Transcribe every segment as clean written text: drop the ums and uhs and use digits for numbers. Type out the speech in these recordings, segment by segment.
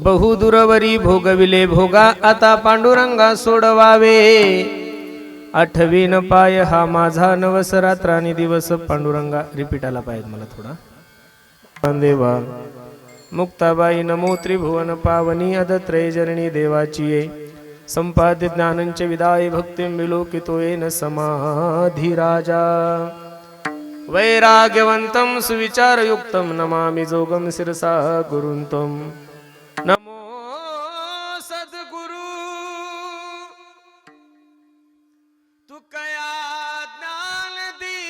बहुदूरवरी भोगविले भोगा, आता पांडुरंगा सोडवावे. आठवीन पाय हा माझा, नवस रात्रानी दिवस पांडुरंगा. रिपीट आला पाहिजे मला थोडा. देवा मुक्ताबाई नमो त्रिभुवन पावनी, अदत्रय जननी देवाची ये. संपाद्य ज्ञानंच विदाय, भक्तिं विलोकितो येन समाधी राजा. वैराग्यवंतं सुविचारयुक्तं, नमामि जोगं शिरसा गुरुंतं. नमो सद्गुरु तू कया ज्ञान दीपा.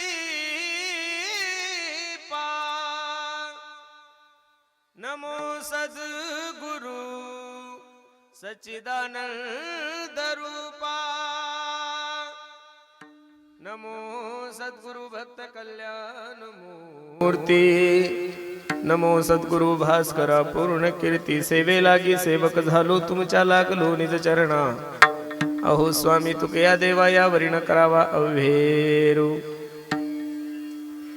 नमो सद्गुरु सच्चिदानंद रूपा. नमो सद्गुरु भक्त कल्याण मूर्ती. नमो सद्गुरु भास्करा पूर्ण कीर्ती. सेवे लागी सेवक झालो, तुमच्या लागलो निज चरणा. अहो स्वामी तुकया देवा यावरी न करावा अव्हेरू.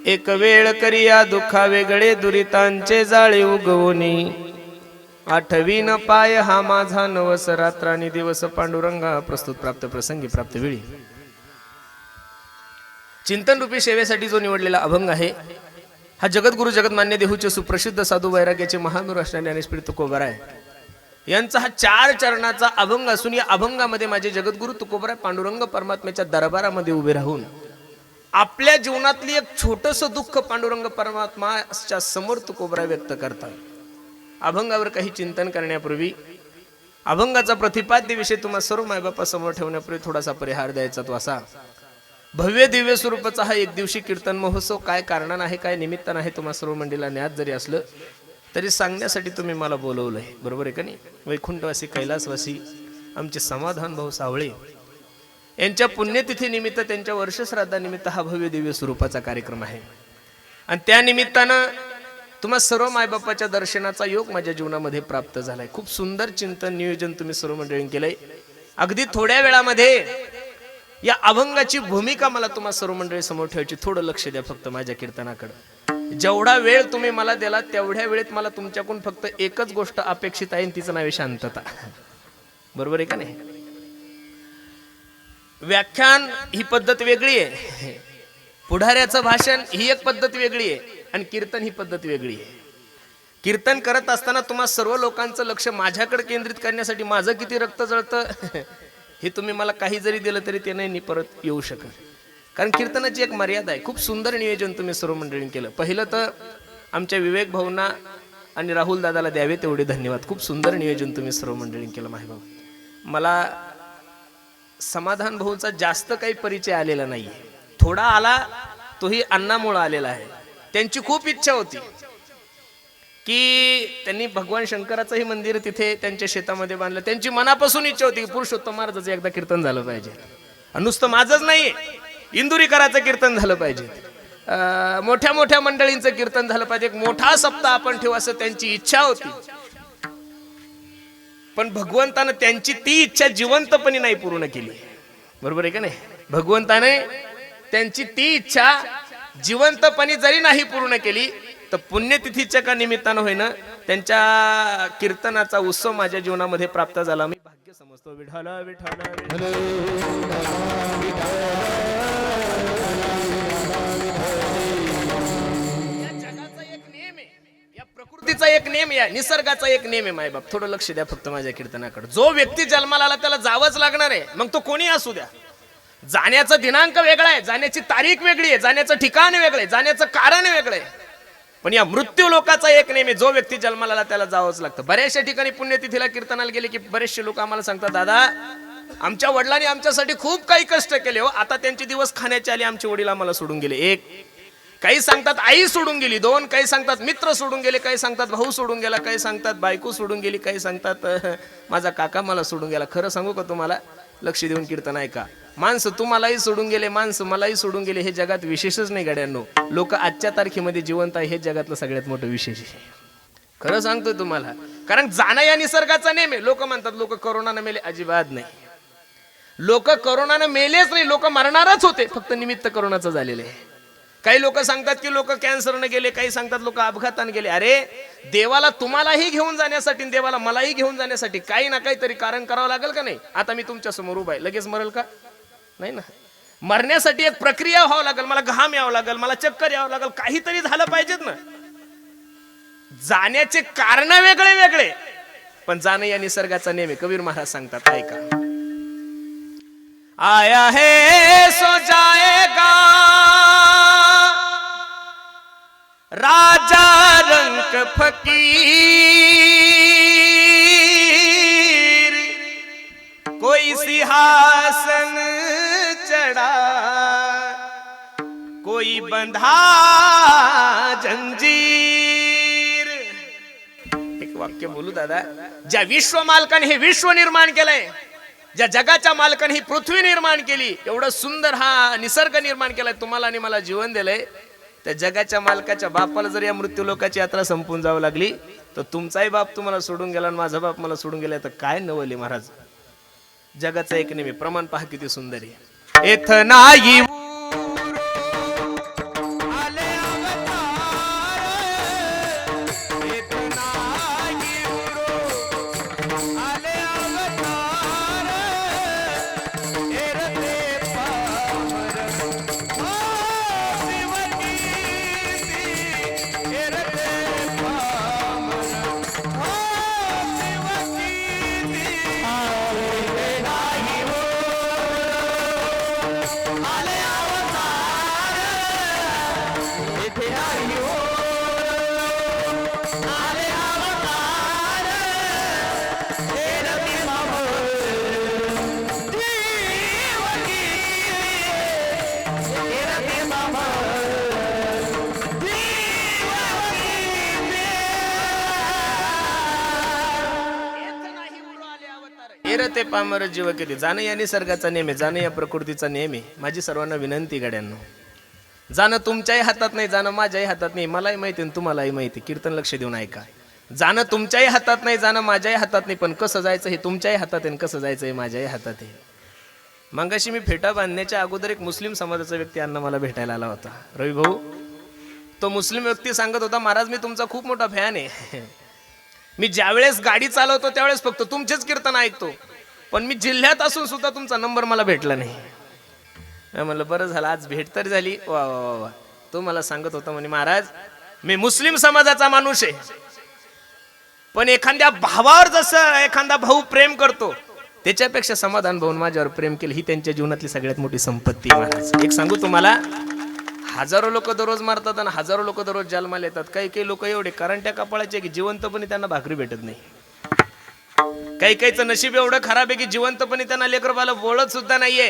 एक वेळ करिया दुःखा वेगळे, दुरितांचे जाळे उगवणी. आठवीन पाय हा माझा, नवस रात्रानी दिवस पांडुरंगा. प्रस्तुत प्राप्त प्रसंगी प्राप्त वेळी. चिंतन रूपी सेवेसाठी जो निवडलेला अभंग आहे, हा जगद्गुरु जगतमान्य देहूचे सुप्रसिद्ध साधू वैराग्याचे महामेरू असणारे ज्ञानेश्वर तुकोबराय यांचा हा 4 चरणाचा अभंग असून, या अभंगामध्ये माझे जगद्गुरु तुकोबराय पांडुरंग परमात्म्याच्या दरबारामध्ये उभे राहून आपल्या जीवनातली एक छोटस दुःख पांडुरंग परमात्माच्या समोर तुकोबराय व्यक्त करतात. अभंगावर काही चिंतन करण्यापूर्वी, अभंगाचा प्रतिपाद्य विषय तुम्हा सर्व मायबापा समोर ठेवण्यापूर्वी थोडासा परिहार द्यायचा तो असा. भव्य दिव्य स्वरूपाचा हा एक दिवशी कीर्तन महोत्सव काय कारणानं आहे, काय निमित्तानं आहे, तुम्हा सर्व मंडळीला ज्ञात जरी असलं तरी सांगण्यासाठी तुम्ही मला बोलवलंय. बरोबर आहे का नाही? वैकुंठवासी कैलासवासी आमचे समाधान भाऊ सावळे यांच्या पुण्यतिथी निमित्त, त्यांच्या वर्षश्राद्धानिमित्त हा भव्य दिव्य स्वरूपाचा कार्यक्रम आहे. आणि त्या निमित्तानं तुम्हा सर्व मायबापाच्या दर्शनाचा योग माझ्या जीवनामध्ये प्राप्त झालाय. खूप सुंदर चिंतन नियोजन तुम्ही सर्व मंडळींनी केलंय. अगदी थोड्या वेळामध्ये या अभंगाची भूमिका मला तुम्हा सर्व मंडळी समोर ठेवायची. थोडं लक्ष द्या फक्त माझ्या कीर्तनाकडे. जेवढा वेळ तुम्ही मला दिला तेवढ्या वेळेत मला तुमच्याकडून फक्त एकच गोष्ट अपेक्षित आहे, तिचं नाव आहे शांतता. बरोबर आहे का नाही? व्याख्यान ही पद्धत वेगळी आहे, पुढाऱ्याचं भाषण ही एक पद्धत वेगळी आहे, आणि कीर्तन ही पद्धत वेगळी आहे. कीर्तन करत असताना तुम्हा सर्व लोकांचं लक्ष माझ्याकडे केंद्रित करण्यासाठी माझं किती रक्त जळतं हे तुम्ही मला काही जरी दिलं तरी ते नाही परत येऊ शकत. कारण कीर्तनाची एक मर्यादा आहे. खूप सुंदर नियोजन तुम्ही सर्व मंडळींनी केलं. पहिलं तर आमच्या विवेक भाऊंना आणि राहुल दादाला द्यावे तेवढे धन्यवाद. खूप सुंदर नियोजन तुम्ही सर्व मंडळींनी केलं. माही भाऊ, मला समाधान भाऊचा जास्त काही परिचय आलेला नाहीये. थोडा आला तोही अण्णामुळे आलेला आहे. त्यांची खूप इच्छा होती की त्यांनी भगवान शंकराचंही मंदिर तिथे त्यांच्या शेतामध्ये बांधलं. त्यांची मनापासून इच्छा होती की पुरुषोत्तम महाराजाचं एकदा कीर्तन झालं पाहिजे. नुसतं माझंच नाहीये, इंदुरीकराचं कीर्तन झालं पाहिजे, मोठ्या मोठ्या मंडळींचं कीर्तन झालं पाहिजे, एक मोठा सप्ताह आपण ठेवू असं त्यांची इच्छा होती. पण भगवंतानं त्यांची ती इच्छा जिवंतपणे नाही पूर्ण केली. बरोबर आहे का नाही? भगवंताने त्यांची ती इच्छा जिवंतपणे जरी नाही पूर्ण केली तर पुण्यतिथीच्या का निमित्तानं होईना त्यांच्या कीर्तनाचा उत्सव माझ्या जीवनामध्ये प्राप्त झाला. मी भाग्य समजतो. विठाला विठाला विठाला. या जगाचा एक नियम आहे, या प्रकृतीचा एक नियम, या निसर्गाचा एक नियम आहे. मायबाप थोडं लक्ष द्या फक्त माझ्या कीर्तनाकडे. जो व्यक्ती जन्माला आला त्याला जावंच लागणार आहे, मग तो कोणी असू द्या. जाण्याचा दिनांक वेगळा आहे, जाण्याची तारीख वेगळी आहे, जाण्याचं ठिकाण वेगळं आहे, जाण्याचं कारण वेगळं आहे. पण या मृत्यू लोकाचा एक नेहमी, जो व्यक्ती जन्माला आला त्याला जावंच लागतं. बऱ्याचशा ठिकाणी पुण्यतिथीला कीर्तनाला गेले की बरेचसे लोक आम्हाला सांगतात, दादा आमच्या वडिलांनी आमच्यासाठी खूप काही कष्ट केले हो, आता त्यांचे दिवस खाण्याचे आले, आमचे वडील आम्हाला सोडून गेले. एक काही सांगतात आई सोडून गेली, दोन काही सांगतात मित्र सोडून गेले, काही सांगतात भाऊ सोडून गेला, काही सांगतात बायको सोडून गेली, काही सांगतात माझा काका मला सोडून गेला. खरं सांगू का तुम्हाला, लक्ष देऊन कीर्तन ऐका. माणसं तुम्हालाही सोडून गेले, माणसं मलाही सोडून गेले, हे जगात विशेषच नाही गड्यांनो. लोक आजच्या तारखेमध्ये जिवंत आहे हे जगातलं सगळ्यात मोठं विशेष आहे. खरं सांगतोय तुम्हाला, कारण जाणं या निसर्गाचा नेम आहे. लोक म्हणतात लोक करोनानं मेले, अजिबात नाही. लोक करोनानं मेलेच नाही, लोक मरणारच होते, फक्त निमित्त करोनाचं झालेलं आहे. काही लोक सांगतात की लोक कॅन्सरने गेले, काही सांगतात लोक अपघाताने गेले. अरे देवाला तुम्हालाही घेऊन जाण्यासाठी, देवाला मलाही घेऊन जाण्यासाठी काही ना काहीतरी कारण करावं लागेल का नाही? आता मी तुमच्या समोर उभा आहे, लगेच मरल का? नाही ना. मरण्यासाठी एक प्रक्रिया व्हावं लागेल, मला घाम यावं लागेल, मला चक्कर यावं लागेल, काहीतरी झालं पाहिजेत ना. जाण्याचे कारण वेगळे वेगळे, पण जाणं या निसर्गाचा नेम आहे. कबीर महाराज सांगतात, ऐका. आया है सो जाएगा राजा रंक फकीर, कोई सिंहासन चढ़ा, कोई बंधा जंजीर. एक वाक्य बोलू दादा. ज्या विश्व मालकाने हे विश्व निर्माण केलंय, ज्या जगाच्या मालकाने ही पृथ्वी निर्माण केली, एवढं सुंदर हा निसर्ग निर्माण केलाय, तुम्हाला आणि मला जीवन दिलंय, त्या जगाच्या मालकाच्या बापाला जर या मृत्यू लोकाची यात्रा संपून जावं लागली, तर तुमचाही बाप तुम्हाला सोडून गेला आणि माझा बाप मला सोडून गेला, तर काय नवले महाराज. जगाचा एक नेहमी प्रमाण पहा किती सुंदर आहे. एथ नाही ते पामर जीव केली. जाणं या निसर्गाचा नेम आहे, जाणं या प्रकृतीचा नेम आहे. माझी सर्वांना विनंती गड्यांनो, जाणं तुमच्याही हातात नाही, जाणं माझ्याही हातात नाही. मलाही माहिती आणि तुम्हालाही माहिती. कीर्तन लक्ष देऊन ऐका. जाणं तुमच्याही हातात नाही, जाणं माझ्याही हातात नाही, पण कसं जायचं हे तुमच्याही हातात आहे, कसं जायचं हे माझ्याही हातात आहे. मगाशी मी फेटा बांधण्याच्या अगोदर एक मुस्लिम समाजाचा व्यक्ती अण्णा मला भेटायला आला होता. रवी भाऊ, तो मुस्लिम व्यक्ती सांगत होता, महाराज मी तुमचा खूप मोठा फॅन आहे. मी ज्यावेळेस गाडी चालवतो त्यावेळेस फक्त तुमचेच कीर्तन ऐकतो, पण मी जिल्ह्यात असून सुद्धा तुमचा नंबर मला भेटला नाही. म्हणलं बरं झालं, आज भेट तर झाली. वा वा वा वा. तो मला सांगत होता, म्हणे महाराज मी मुस्लिम समाजाचा माणूस आहे, पण एखाद्या भावावर जसं एखादा भाऊ प्रेम करतो त्याच्यापेक्षा समाधान भाऊन माझ्यावर प्रेम केलं, ही त्यांच्या जीवनातली सगळ्यात मोठी संपत्ती आहे महाराज. एक सांगू तुम्हाला, हजारो लोक दररोज मारतात आणि हजारो लोक दररोज जन्माला येतात. काही काही लोक एवढे करंट्या कपाळाचे की जिवंतपणे त्यांना भाकरी भेटत नाही. काही काहीचं नशीब एवढं खराब आहे की जिवंतपणे त्यांना लेकरबाला बोलत सुद्धा नाहीये.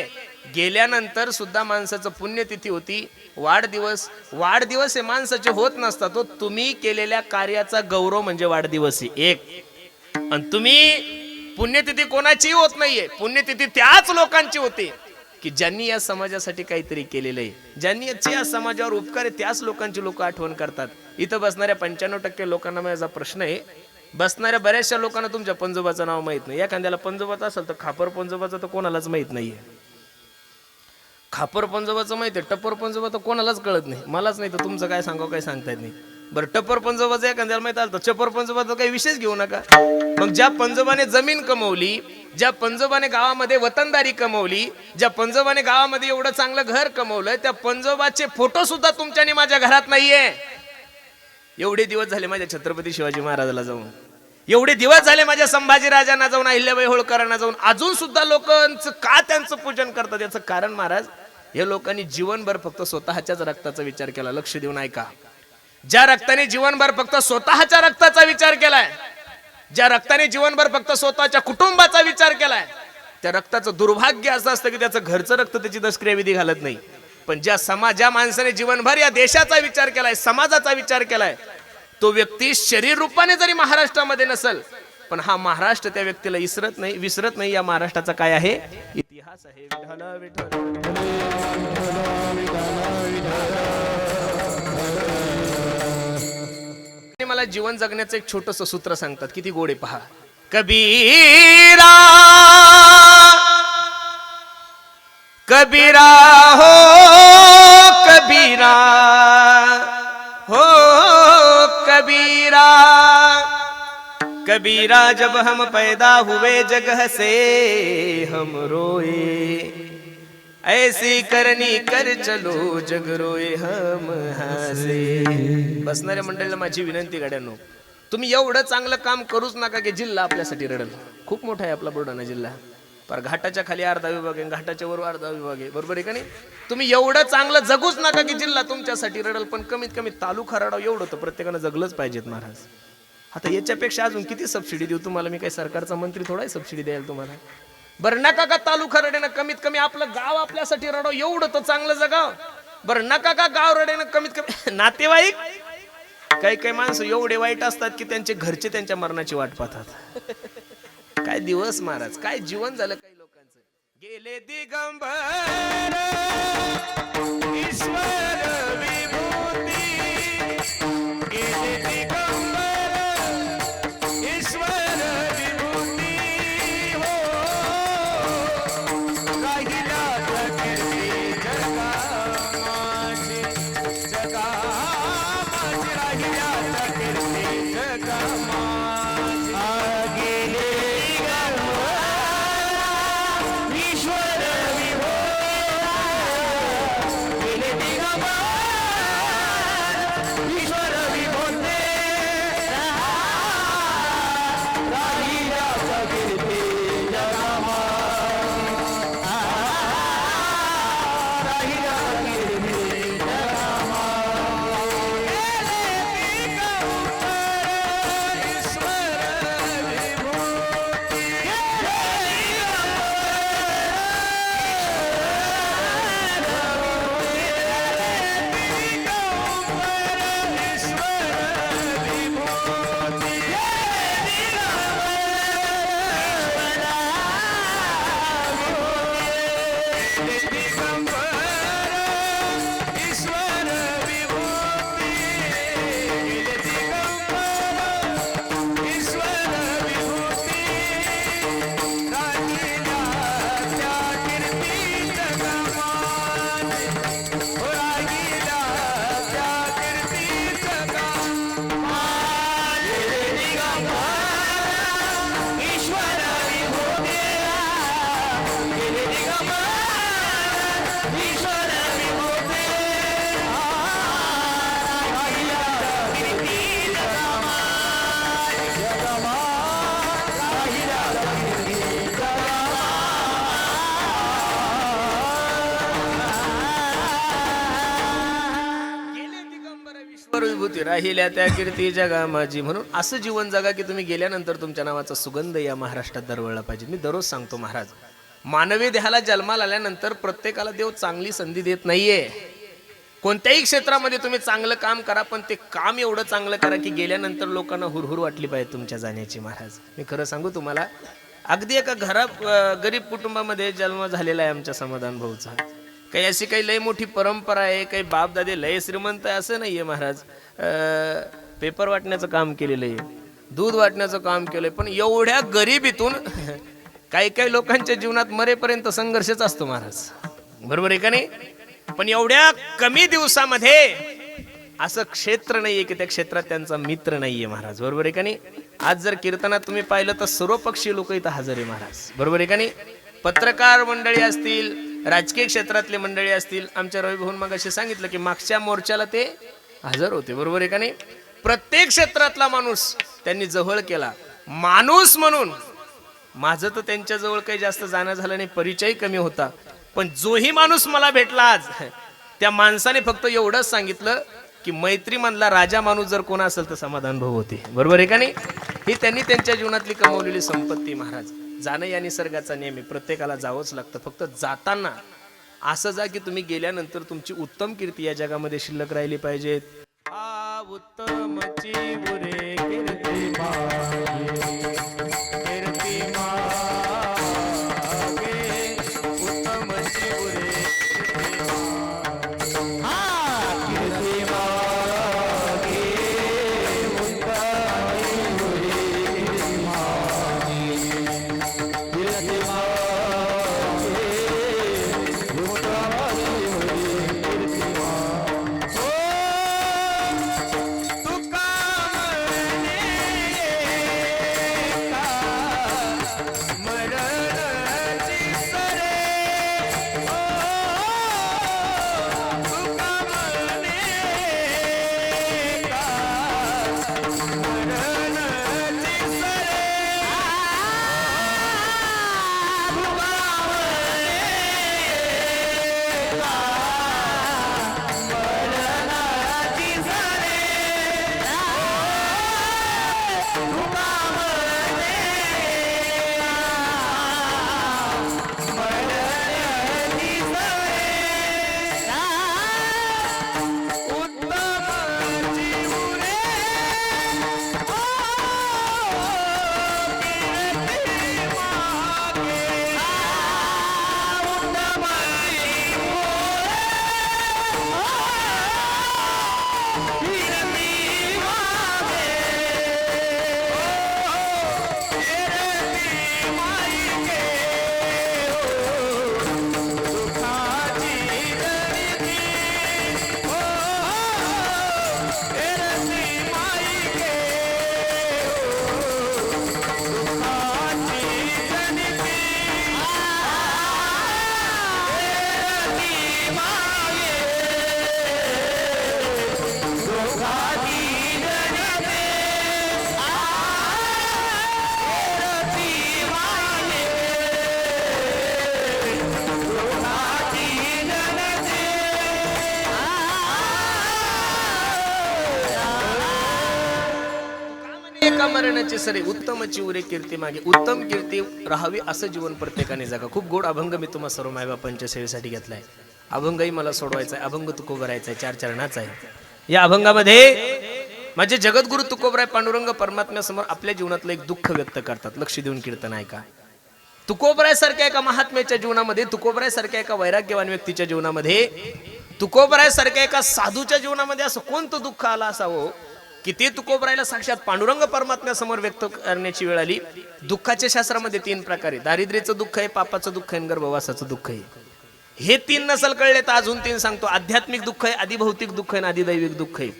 गेल्यानंतर सुद्धा माणसाचं पुण्यतिथी होती, वाढदिवस हे माणसाचे होत नसतात. तो तुम्ही केलेल्या कार्याचा गौरव म्हणजे वाढदिवस आहे एक. आणि तुम्ही पुण्यतिथी कोणाचीही होत नाहीये, पुण्यतिथी त्याच लोकांची होते की ज्यांनी या समाजासाठी काहीतरी केलेलं आहे, ज्यांनी या समाजावर उपकार आहे, त्याच लोकांची लोक आठवण करतात. इथं बसणाऱ्या 95% लोकांना माझा प्रश्न आहे, बसणाऱ्या बऱ्याचशा लोकांना तुमच्या पंजोबाचं नाव माहित नाही. एखाद्याला पंजोबाचं असेल तर खापर पंजोबाचं तर कोणालाच माहित नाहीये. खापर पंजोबाचं माहित आहे, टप्पर पंजोबा तर कोणालाच कळत नाही. मलाच नाही तर तुमचं काय सांगावं काय सांगता येत नाही. बरं, टप्पर पंजोबाचं एखाद्याला माहित आलं तर चप्पर पंजोबाचा काही विशेष घेऊ नका. मग ज्या पंजोबाने जमीन कमवली, ज्या पंजोबाने गावामध्ये वतनदारी कमवली, ज्या पंजोबाने गावामध्ये एवढं चांगलं घर कमवलंय, त्या पंजोबाचे फोटो सुद्धा तुमच्या आणि माझ्या घरात नाहीये. एवढे दिवस झाले माझ्या छत्रपती शिवाजी महाराजाला जाऊन, एवढे दिवस झाले माझ्या संभाजी राजांना जाऊन, अहिल्याबाई होळकरांना जाऊन, अजून सुद्धा लोकांचं का त्यांचं पूजन करतात? याचं कारण महाराज, या लोकांनी जीवनभर फक्त स्वतःच्याच रक्ताचा विचार केला. लक्ष देऊन ऐका. ज्या रक्ताने जीवनभर फक्त स्वतःच्या रक्ताचा विचार केलाय, ज्या रक्ताने जीवनभर फक्त स्वतःच्या कुटुंबाचा विचार केलाय, त्या रक्ताचं दुर्भाग्य असं असतं की त्याचं घरचं रक्त त्याची दशक्रिया विधी घालत नाही. पण ज्या माणसाने जीवनभर या देशाचा विचार केलाय, समाजाचा विचार केलाय, तो व्यक्ती शरीर रूपाने जरी महाराष्ट्रामध्ये नसेल, पण हा महाराष्ट्र त्या व्यक्तीला विसरत नाही. या महाराष्ट्राचा काय आहे? इतिहास आहे. विठ्ठल विठ्ठल मला जीवन जगण्याचं एक छोटंसं सूत्र सांगतात, किती गोडे पहा. कबीरा कबीरा हो कबीरा, कबीरा जब हम पैदा हुए जग हसे हम रोए, ऐसी करनी कर चलो जग रोए हम हसे. बसणाऱ्या मंडळीला माझी विनंती गाड्यांनो, तुम्ही एवढं चांगलं काम करूच नका की जिल्हा आपल्यासाठी रडल. खूप मोठा आहे आपला बुलढाणा जिल्हा, पर घाटाच्या खाली अर्धा विभाग आहे, घाटाच्या वर अर्धा विभाग आहे, बरोबर आहे का नाही. तुम्ही एवढं चांगलं जगूच नका की जिल्हा तुमच्यासाठी रडल, पण कमीत कमी तालुका रडाव एवढं तर प्रत्येकानं जगलंच पाहिजेत महाराज. आता याच्यापेक्षा अजून किती सबसिडी देऊ तुम्हाला, मी काही सरकारचा मंत्री थोडा सबसिडी द्यायला तुम्हाला. बरं नका का तालुका रडेनं, कमीत कमी आपलं गाव आपल्यासाठी रडाव एवढं तर चांगलं जगाव. बरं नका का गाव रडेनं, कमीत कमी नातेवाईक. काही काही माणसं एवढे वाईट असतात की त्यांचे घरचे त्यांच्या मरणाची वाट पाहतात. काय दिवस महाराज, काय जीवन झालं काही लोकांचं. गेले दिगंबर ईश्वर विभूती, गेले दिगंबर ईश्वर विभूती हो, राहिला प्रकृती जगामाची, जगामाची राहिला प्रकृती जगामाची. गेले विभूती राहिल्या त्या कीर्ती जगा माझी. म्हणून असं जीवन जगा की तुम्ही गेल्यानंतर तुमच्या नावाचा सुगंध या महाराष्ट्रात दरवळला पाहिजे. मी दररोज सांगतो महाराज, मानवी देहाला जन्माला आल्यानंतर प्रत्येकाला देव चांगली संधी देत नाहीये. कोणत्याही क्षेत्रामध्ये तुम्ही चांगलं काम करा, पण ते काम एवढं चांगलं करा की गेल्यानंतर लोकांना हुरहुर वाटली पाहिजे तुमच्या जाण्याची. महाराज मी खरं सांगू तुम्हाला, अगदी एका गरीब कुटुंबामध्ये जन्म झालेला आहे आमच्या समाधान भाऊचा. काही अशी काही लय मोठी परंपरा आहे, काही बाप दादे लय श्रीमंत आहे असं नाहीये महाराज. पेपर वाटण्याचं काम केलेलं आहे, दूध वाटण्याचं काम केलंय, पण एवढ्या गरिबीतून काही काही लोकांच्या जीवनात मरेपर्यंत संघर्षच असतो महाराज, बरोबर आहे का नाही. पण एवढ्या कमी दिवसामध्ये असं क्षेत्र नाहीये की त्या क्षेत्रात त्यांचा मित्र नाहीये महाराज, बरोबर आहे का नाही. आज जर कीर्तनात तुम्ही पाहिलं तर सर्व पक्षी लोक इथं हजर आहे महाराज, बरोबर आहे का नाही. पत्रकार मंडळी असतील, राजकीय क्षेत्रातले मंडळी असतील. आमच्या रवी भाऊन मग असे सांगितलं की मागच्या मोर्चाला ते हजर होते, बरोबर आहे का नाही. प्रत्येक क्षेत्रातला माणूस त्यांनी जवळ केला. माणूस म्हणून माझं तर त्यांच्या जवळ काही जास्त जाणं झालं नाही, परिचय कमी होता. पण जोही माणूस मला भेटला आज, त्या माणसाने फक्त एवढंच सांगितलं की मैत्री मधला राजा माणूस जर कोण असेल तर समाधान भाऊ होते, बरोबर आहे का नाही. ही त्यांनी त्यांच्या जीवनातली कमवलेली संपत्ती. महाराज जाणं या निसर्गाचा नियम आहे, प्रत्येकाला जावंच लागतं. फक्त जाताना असं जा की तुम्ही गेल्यानंतर तुमची उत्तम कीर्ती या जगामध्ये शिल्लक राहिली पाहिजे. उत्तमची बुरे कीर्ती मागे, कीर्ती मागे, उत्तमची बुरे कीर्ती मागे, कीर्ती मागे, उत्तमची बुरे कीर्ती मागे, कीर्ती मागे, उत्तमची बुरे कीर्ती मागे. तुका आमरणाचे सरे उत्तमची उरे कीर्ती मागे. उत्तम कीर्ती राहावी असं जीवन प्रत्येकाने जगा. खूप गोड अभंग मी तुम्हा सर्व मायबापांच्या सेवेसाठी घेतलाय. अभंगही मला सोडवायचा आहे. अभंग तुकोबरायचा आहे, 4 चरणाचा आहे. या अभंगामध्ये माझे जगद्गुरु तुकोबराय पांडुरंग परमात्म्यासमोर आपल्या जीवनातलं एक दुःख व्यक्त करतात. लक्ष देऊन कीर्तन ऐका. तुकोबराय सारख्या एका महात्म्याच्या जीवनामध्ये, तुकोबराय सारख्या एका वैराग्यवान व्यक्तीच्या जीवनामध्ये, तुकोबराय सारख्या एका साधूच्या जीवनामध्ये असं कोणतं दुःख आलं असावं की ते तुकोबरायला साक्षात पांडुरंग परमात्म्यासमोर व्यक्त करण्याची वेळ आली. दुःखाच्या शास्त्रामध्ये 3 प्रकार आहे. दारिद्र्याचं दुःख आहे, पापाचं दुःख आहे, गर्भवासाचं दुःख आहे. हे 3 नसल कळले तर अजून 3 सांगतो. आध्यात्मिक दुःख आहे, आदिभौतिक दुःख आहे, आदिदैविक दुःख आहे.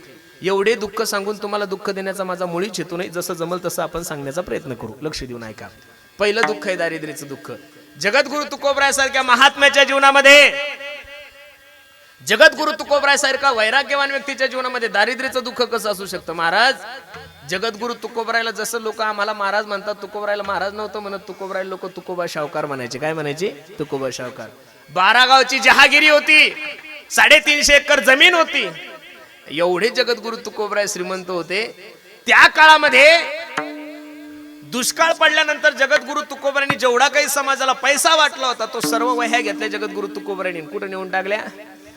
एवढे दुःख सांगून तुम्हाला दुःख देण्याचा माझा मुळीच हेतू नाही. जसं जमल तसं आपण सांगण्याचा प्रयत्न करू. लक्ष देऊन ऐका. पहिलं दुःख आहे दारिद्र्याचं दुःख. जगद्गुरु तुकोबराय सारख्या महात्म्याच्या जीवनामध्ये, जगद्गुरु तुकोबराय सारखा वैराग्यवान व्यक्तीच्या जीवनामध्ये दारिद्र्याचं दुःख कसं असू शकतं? महाराज, जगद्गुरु तुकोबरायला जसं लोक आम्हाला महाराज म्हणतात, तुकोबरायला महाराज नव्हतं म्हणत. तुकोबरायला लोक तुकोबा शावकार म्हणायचे. काय म्हणायचे? तुकोबा शावकार. 12 गावची जहागिरी होती, 350 एकर जमीन होती. एवढे जगद्गुरु तुकोबराय श्रीमंत होते. त्या काळामध्ये दुष्काळ पडल्यानंतर जगद्गुरु तुकोबरायांनी जेवढा काही समाजाला पैसा वाटला होता तो सर्व वह्या घेतल्या जगद्गुरु तुकोबरायांनी. कुठे नेऊन टाकल्या?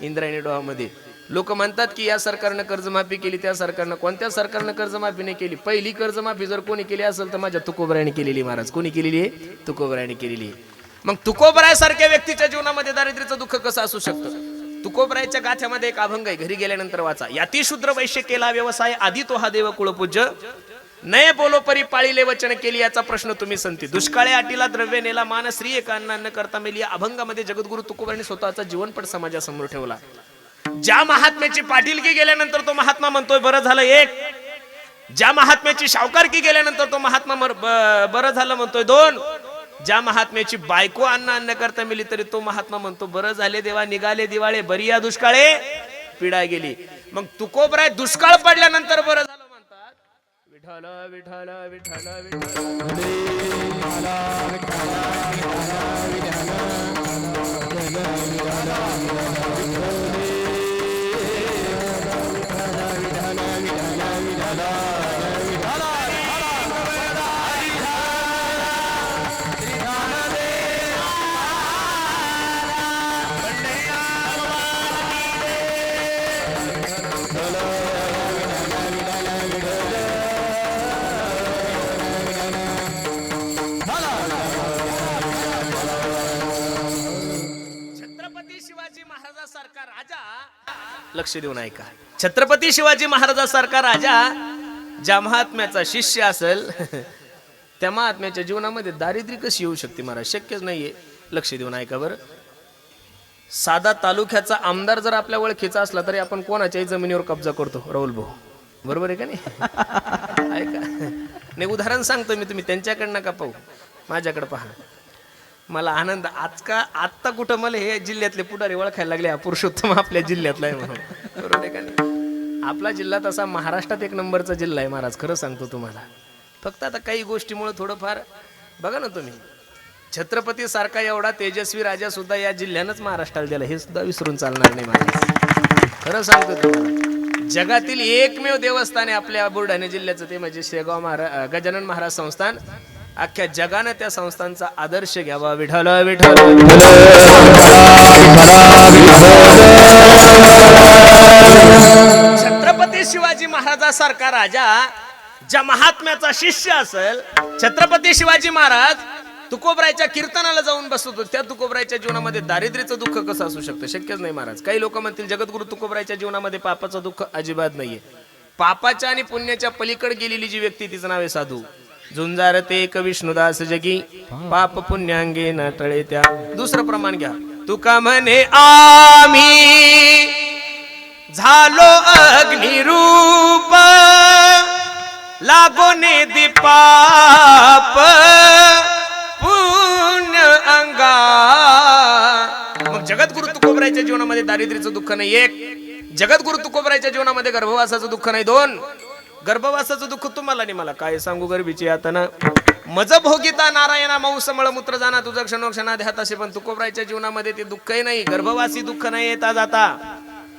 इंद्रायणी डोहामध्ये. लोक म्हणतात की या सरकारनं कर्जमाफी केली, त्या सरकारनं. कोणत्या सरकारनं कर्जमाफी नाही केली. पहिली कर्जमाफी जर कोणी केली असेल तर माझ्या तुकोबरायांनी केलेली. महाराज, कोणी केलेली आहे? तुकोबरायांनी केलेली. मग तुकोबराय सारख्या व्यक्तीच्या जीवनामध्ये दारिद्र्याचं दुःख कसं असू शकतं? तुकोबरायच्या गाथ्यामध्ये एक अभंग आहे, घरी गेल्यानंतर वाचा. याती शूद्र वैश्य केला व्यवसाय, आधी तो हा देव कुळपूज्य. नये बोलो परी पाळीले वचन केली, याचा प्रश्न तुम्ही संती. दुष्काळे आटीला द्रव्य नेला, मान श्री एकांना न करता मेली. या अभंगामध्ये जगद्गुरु तुकोबरायांनी स्वतःचा जीवनपट समाजासमोर ठेवला. ज्या महात्म्याची पाटीलकी गेल्यानंतर तो महात्मा म्हणतोय बरं झालं एक. ज्या महात्म्याची शावकारकी गेल्यानंतर तो महात्मा बरं झालं म्हणतोय 2. ज्या महात्म्याची बायको अन्न करता मेली तरी तो महात्मा म्हणतो बरं झाले देवा, निघाले दिवाळे, बरी या दुष्काळे पिढा गेली. मग तुकोबराय दुष्काळ पडल्यानंतर बरं झालं म्हणतात. विठ्ठल विठ्ठल विठ्ठल लक्ष देऊन ऐका. छत्रपती शिवाजी महाराजांसारखा राजा ज्या महात्म्याचा शिष्य असेल त्या महात्म्याच्या जीवनामध्ये दारिद्र्य कशी येऊ शकते? महाराज, शक्यच नाहीये. लक्ष देऊन ऐका बरं. साधा तालुक्याचा आमदार जर आपल्या ओळखीचा असला तरी आपण कोणाच्याही जमिनीवर कब्जा करतो. राहुल भाऊ, बरोबर आहे का नाही? ऐका नाही, उदाहरण सांगतो मी, तुम्ही त्यांच्याकडे नका पाहू, माझ्याकडे पहा. मला आनंद आत्ता कुठं मला हे जिल्ह्यातले पुढारी ओळखायला लागले, हा पुरुषोत्तम आपल्या जिल्ह्यातला आहे म्हणून. बरोबर आहे का नाही? आपला जिल्हा तसा महाराष्ट्रात 1 नंबरचा जिल्हा आहे महाराज, खरं सांगतो तुम्हाला. फक्त आता काही गोष्टीमुळे थोडंफार बघा ना तुम्ही, छत्रपती सारखा एवढा तेजस्वी राजा सुद्धा या जिल्ह्यानंच महाराष्ट्राला दिला, हे सुद्धा विसरून चालणार नाही महाराज. खरं सांगतो तुम्हाला, जगातील एकमेव देवस्थान आहे आपल्या बुलढाणा जिल्ह्याचं, ते म्हणजे शेगाव गजानन महाराज संस्थान. अख्ख्या जगानं त्या संस्थांचा आदर्श घ्यावा. विठ्ठल विठ्ठल छत्रपती शिवाजी महाराजांसारखा राजा ज्या महात्म्याचा शिष्य असेल, छत्रपती शिवाजी महाराज तुकोबरायच्या कीर्तनाला जाऊन बसतो, त्या तुकोबरायच्या जीवनामध्ये दारिद्र्याचं दुःख कसं असू शकतं? शक्यच नाही महाराज. काही लोक म्हणतील जगद्गुरु तुकोबरायच्या जीवनामध्ये पापाचं दुःख अजिबात नाहीये. पापाच्या आणि पुण्याच्या पलीकडे गेलेली जी व्यक्ती, तिचं नाव आहे साधू. झुंजारते एक विष्णुदास जगी, पाप पुण्यांगे न टळे त्या. दुसरं प्रमाण घ्या. तुका म्हणे आम्ही झालो अग्निरूप, लागोने दीपाप पुण्य अंगा. मग जगद्गुरु तुकोबरायच्या जीवनामध्ये दारिद्र्याचं दुःख नाही 1. जगद्गुरु तुकोबरायच्या जीवनामध्ये गर्भवासाचं दुःख नाही 2. गर्भवासाचं दुःख तुम्हाला नाही मला काय सांगू. गर्भीची यातना मज भोगिता नारायणा मांस मळमूत्र जाना तुझं क्षणोक्षणा ध्यातासे. पण तुकोबरायच्या जीवनामध्ये ते दुःखही नाही, गर्भवासी दुःख नाही येता जाता,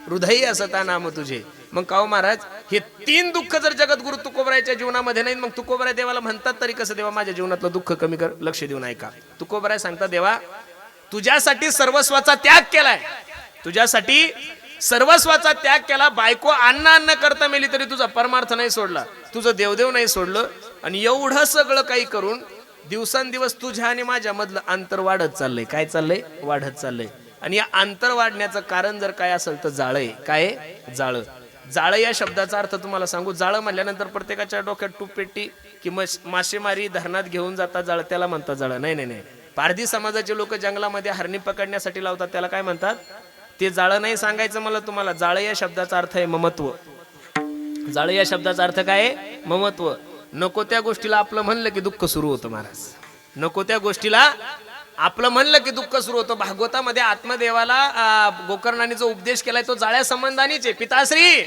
हृदयी असता नाम तुझे. मग काव महाराज, हे 3 दुःख जर जगद्गुरु तुकोबरायच्या जीवनामध्ये नाही, मग तुकोबराय देवाला म्हणतात तरी कसं, देवा माझ्या जीवनातलं दुःख कमी कर, लक्ष देऊन ऐका. तुकोबराय सांगतात, देवा तुझ्यासाठी सर्वस्वाचा त्याग केलाय, तुझ्यासाठी सर्वस्वाचा त्याग केला. बायको अन्न करता मेली तरी तुझा परमार्थ नाही सोडला, तुझं देवदेव नाही सोडलं. आणि एवढं सगळं काही करून दिवसांदिवस तुझ्या आणि माझ्या मधलं अंतर वाढत चाललंय. काय चाललंय? वाढत चाललंय. आणि या अंतर वाढण्याचं कारण जर काय असेल तर जाळ आहे. काय? जाळ. जाळ या शब्दाचा अर्थ तुम्हाला सांगू. जाळ म्हणल्यानंतर प्रत्येकाच्या डोक्यात टूपपेटी कि मासेमारी धरणात घेऊन जातात जाळ, त्याला म्हणतात जाळ. नाही नाही नाही, पारधी समाजाचे लोक जंगलामध्ये हरणी पकडण्यासाठी लावतात, त्याला काय म्हणतात? ते जाळ नाही सांगायचं मला तुम्हाला. जाळ या शब्दाचा अर्थ आहे ममत्व. जाळ या शब्दाचा अर्थ काय आहे? ममत्व. नको त्या गोष्टीला आपलं म्हणलं की दुःख सुरू होतं महाराज. नको त्या गोष्टीला आपलं म्हणलं की दुःख सुरू होतं. भागवतामध्ये आत्मदेवाला गोकर्णाने जो उपदेश केलाय तो जाळ्या संबंधानीच आहे. पिताश्री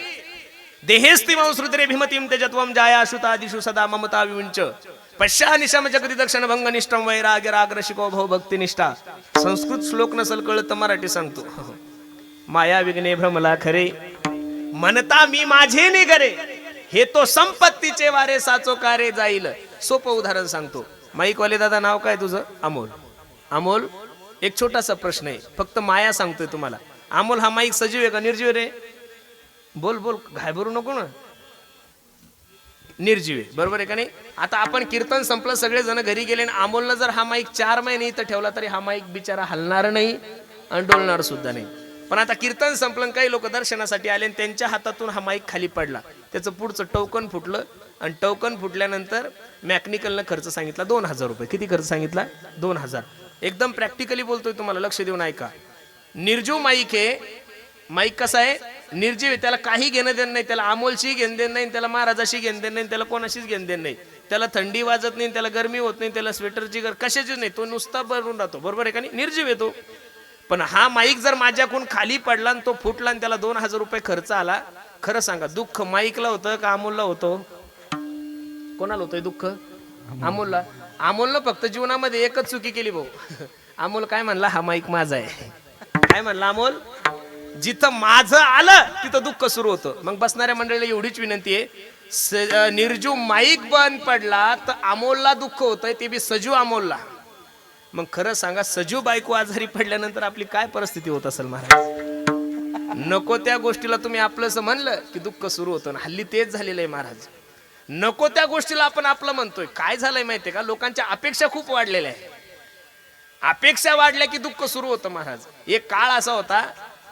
देहेस्ति मंसृतरे भीमतीम तेजत्वम जाया अशुतादिषु सदा ममता विमुंच पश्या निशम जगती दक्षिण भंग निष्ठम वैराग्य राग्रशिको भव भक्ती निष्ठा. संस्कृत श्लोक नसल कळत तर मराठी सांगतो. माया विघ्ने भ्रमला खरे म्हणता मी माझे निगरे, हे तो संपत्तीचे वारे साचो कारे जाईल. सोपं उदाहरण सांगतो. माईकवाले दादा नाव काय तुझं? अमोल. अमोल, एक छोटासा प्रश्न आहे, फक्त माया सांगतोय तुम्हाला. अमोल हा माईक सजीव आहे का निर्जीव रे? बोल बोल, घाबरू नको ना. निर्जीव आहे, बरोबर आहे का नाही? आता आपण कीर्तन संपलं, सगळे जण घरी गेले, आणि अमोलनं जर हा माईक 4 महिने इथं ठेवला तरी हा माईक बिचारा हलणार नाही आणि डोलणार सुद्धा नाही. पण आता कीर्तन संपलं, काही लोक दर्शनासाठी आले आणि त्यांच्या हातातून हा माईक खाली पडला, त्याचं पुढचं टोकन फुटलं. आणि टोकन फुटल्यानंतर मॅकॅनिकलनं खर्च सांगितला 2000 रुपये. किती खर्च सांगितला? 2000. एकदम प्रॅक्टिकली बोलतोय तुम्हाला, लक्ष देऊन ऐका. निर्जीव माईक आहे. माईक कसा आहे? निर्जीव आहे. त्याला काही घेणं देणं नाही, त्याला अमोलशी घेणं देणं नाही, त्याला महाराजाशी घेणं देणं नाही, त्याला कोणाशीच घेणं देणं नाही. त्याला थंडी वाजत नाही, त्याला गरमी होत नाही, त्याला स्वेटरची कशाचीच नाही, तो नुसता भरून राहतो. बरोबर आहे का नाही? निर्जीव येतो. पण हा माईक जर माझ्याकडून खाली पडला आणि तो फुटला आणि त्याला 2000 रुपये खर्च आला, खरं सांगा दुःख माईकला होतं का अमोलला होतं? कोणाला होतंय दुःख? अमोलला. अमोलनं फक्त जीवनामध्ये एकच चुकी केली भाऊ. अमोल काय म्हणला? हा माईक माझा आहे. काय म्हणला अमोल? जिथं माझं आलं तिथं दुःख सुरू होतं. मग बसणाऱ्या मंडळीला एवढीच विनंती आहे, निर्जीव माईक बंद पडला तर अमोलला दुःख होतंय, ते बी सजीव अमोलला. मग खरं सांगा, सजीव बायको आजारी पडल्यानंतर आपली काय परिस्थिती होत असेल महाराज? नको त्या गोष्टीला तुम्ही आपलंसं म्हणलं की दुःख सुरू होतं. हल्ली तेच झालेलं आहे महाराज. नको त्या गोष्टीला आपण आपलं म्हणतोय. काय झालंय माहितीये का? लोकांच्या अपेक्षा खूप वाढलेल्या आहे. अपेक्षा वाढल्या की दुःख सुरू होतं महाराज. एक काळ असा होता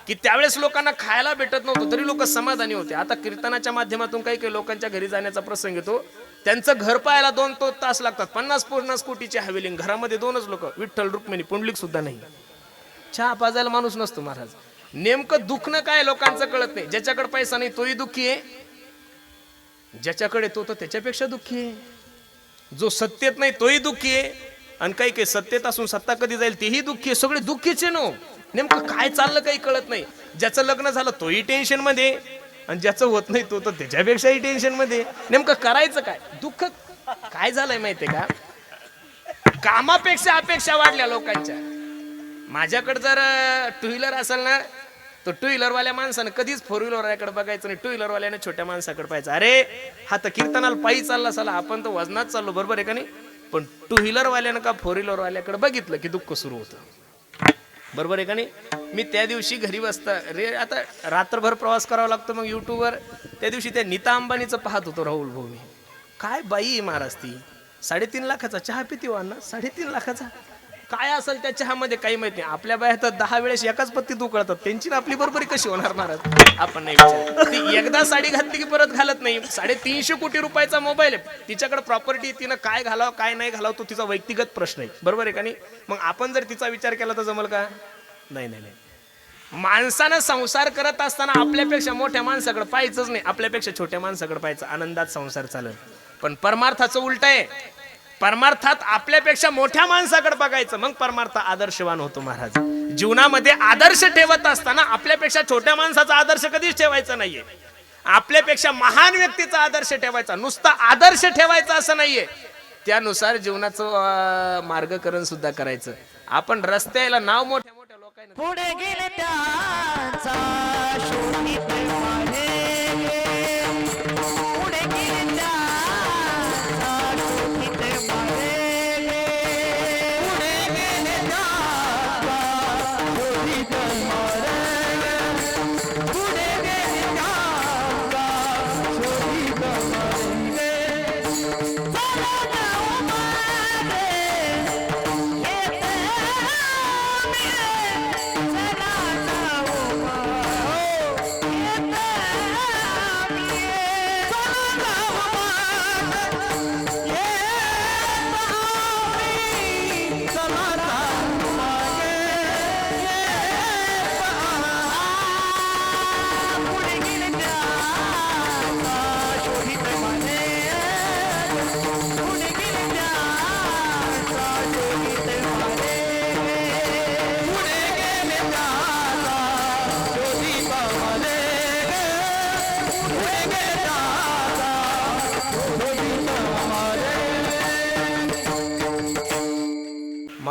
की त्यावेळेस लोकांना खायला भेटत नव्हतं तरी लोक समाधानी होते. आता कीर्तनाच्या माध्यमातून काही काही लोकांच्या घरी जाण्याचा प्रसंग येतो, त्यांचं घर पाहायला 2 तास लागतात. 50 कोटीची हवेली, घरामध्ये 2च लोक, विठ्ठल रुक्मिणी, पुंडलिक सुद्धा नाही. चहा पाजायला माणूस नसतो महाराज. नेमकं दुखणं काय लोकांचं कळत नाही. ज्याच्याकडे पैसा नाही तोही दुःखी आहे, ज्याच्याकडे तो तर त्याच्यापेक्षा दुःखी आहे, जो सत्तेत नाही तोही दुःखी आहे, आणि काही काही सत्तेत असून सत्ता कधी जाईल तेही दुःखी आहे. सगळे दुःखीचे नो. नेमकं काय चाललं काही कळत नाही. ज्याचं लग्न झालं तोही टेन्शन मध्ये, आणि ज्याचं होत नाही तो तर त्याच्यापेक्षाही टेन्शन मध्ये. नेमकं करायचं काय? दुःख काय झालंय माहितीये का? कामापेक्षा अपेक्षा वाढल्या लोकांच्या. माझ्याकडे जर 2 व्हीलर असेल ना, तर 2 व्हीलरवाल्या माणसानं कधीच 4 व्हीलरवाल्याकडे बघायचं नाही. 2 व्हीलरवाल्याने छोट्या माणसाकडे पाहायचं. अरे हा तर कीर्तनाला पायी चालला साला, आपण तर वजनात चाललो, बरोबर आहे का नाही? पण 2 व्हीलरवाल्यानं का 4 व्हीलरवाल्याकडे बघितलं की दुःख सुरू होतं. बरोबर आहे का नाही? मी त्या दिवशी घरी बसता रे, आता रात्रभर प्रवास करावा लागतो. मग युट्यूबवर त्या दिवशी त्या नीता अंबानीचं पाहत होतो. राहुल भाऊ, मी काय बाई महाराज, ती 3.5 लाखाचा चहा पिती हो अण्णा. 3.5 लाखाचा काय असेल त्या चहामध्ये काही माहित नाही. आपल्या बाया तर 10 वेळेस एकाच पत्तीत उकळतात. त्यांची ना आपली बरोबरी कशी होणार महाराज? आपण नाही विचार. ती एकदा साडी घातली की परत घालत नाही. 350 कोटी रुपयाचा मोबाईल आहे, तिच्याकडे प्रॉपर्टी, तिनं काय घालावं काय नाही घालावं तो तिचा व्यक्तिगत प्रश्न आहे. बरोबर आहे का नाही? मग आपण जर तिचा विचार केला तर जमल का? नाही नाही नाही. माणसानं संसार करत असताना आपल्यापेक्षा मोठ्या माणसाकडे पाहायचंच नाही, आपल्यापेक्षा छोट्या माणसाकडे पाहायचं. आनंदात संसार चालेल. पण परमार्थाचं उलट आहे. परमार्थात आपल्यापेक्षा मोठ्या माणसाकडे बघायचं, मग परमार्थ आदर्शवान होतो महाराज. जीवनामध्ये आदर्श ठेवत असताना आपल्यापेक्षा छोट्या माणसाचा आदर्श कधीच ठेवायचा नाहीये. आपल्यापेक्षा महान व्यक्तीचा आदर्श ठेवायचा. नुसता आदर्श ठेवायचा असं नाहीये, त्यानुसार जीवनाचं मार्गकरण सुद्धा करायचं. आपण रस्त्याला नाव मोठ्या मोठ्या लोकांना पुढे गेले त्यांचा शोधित आहे.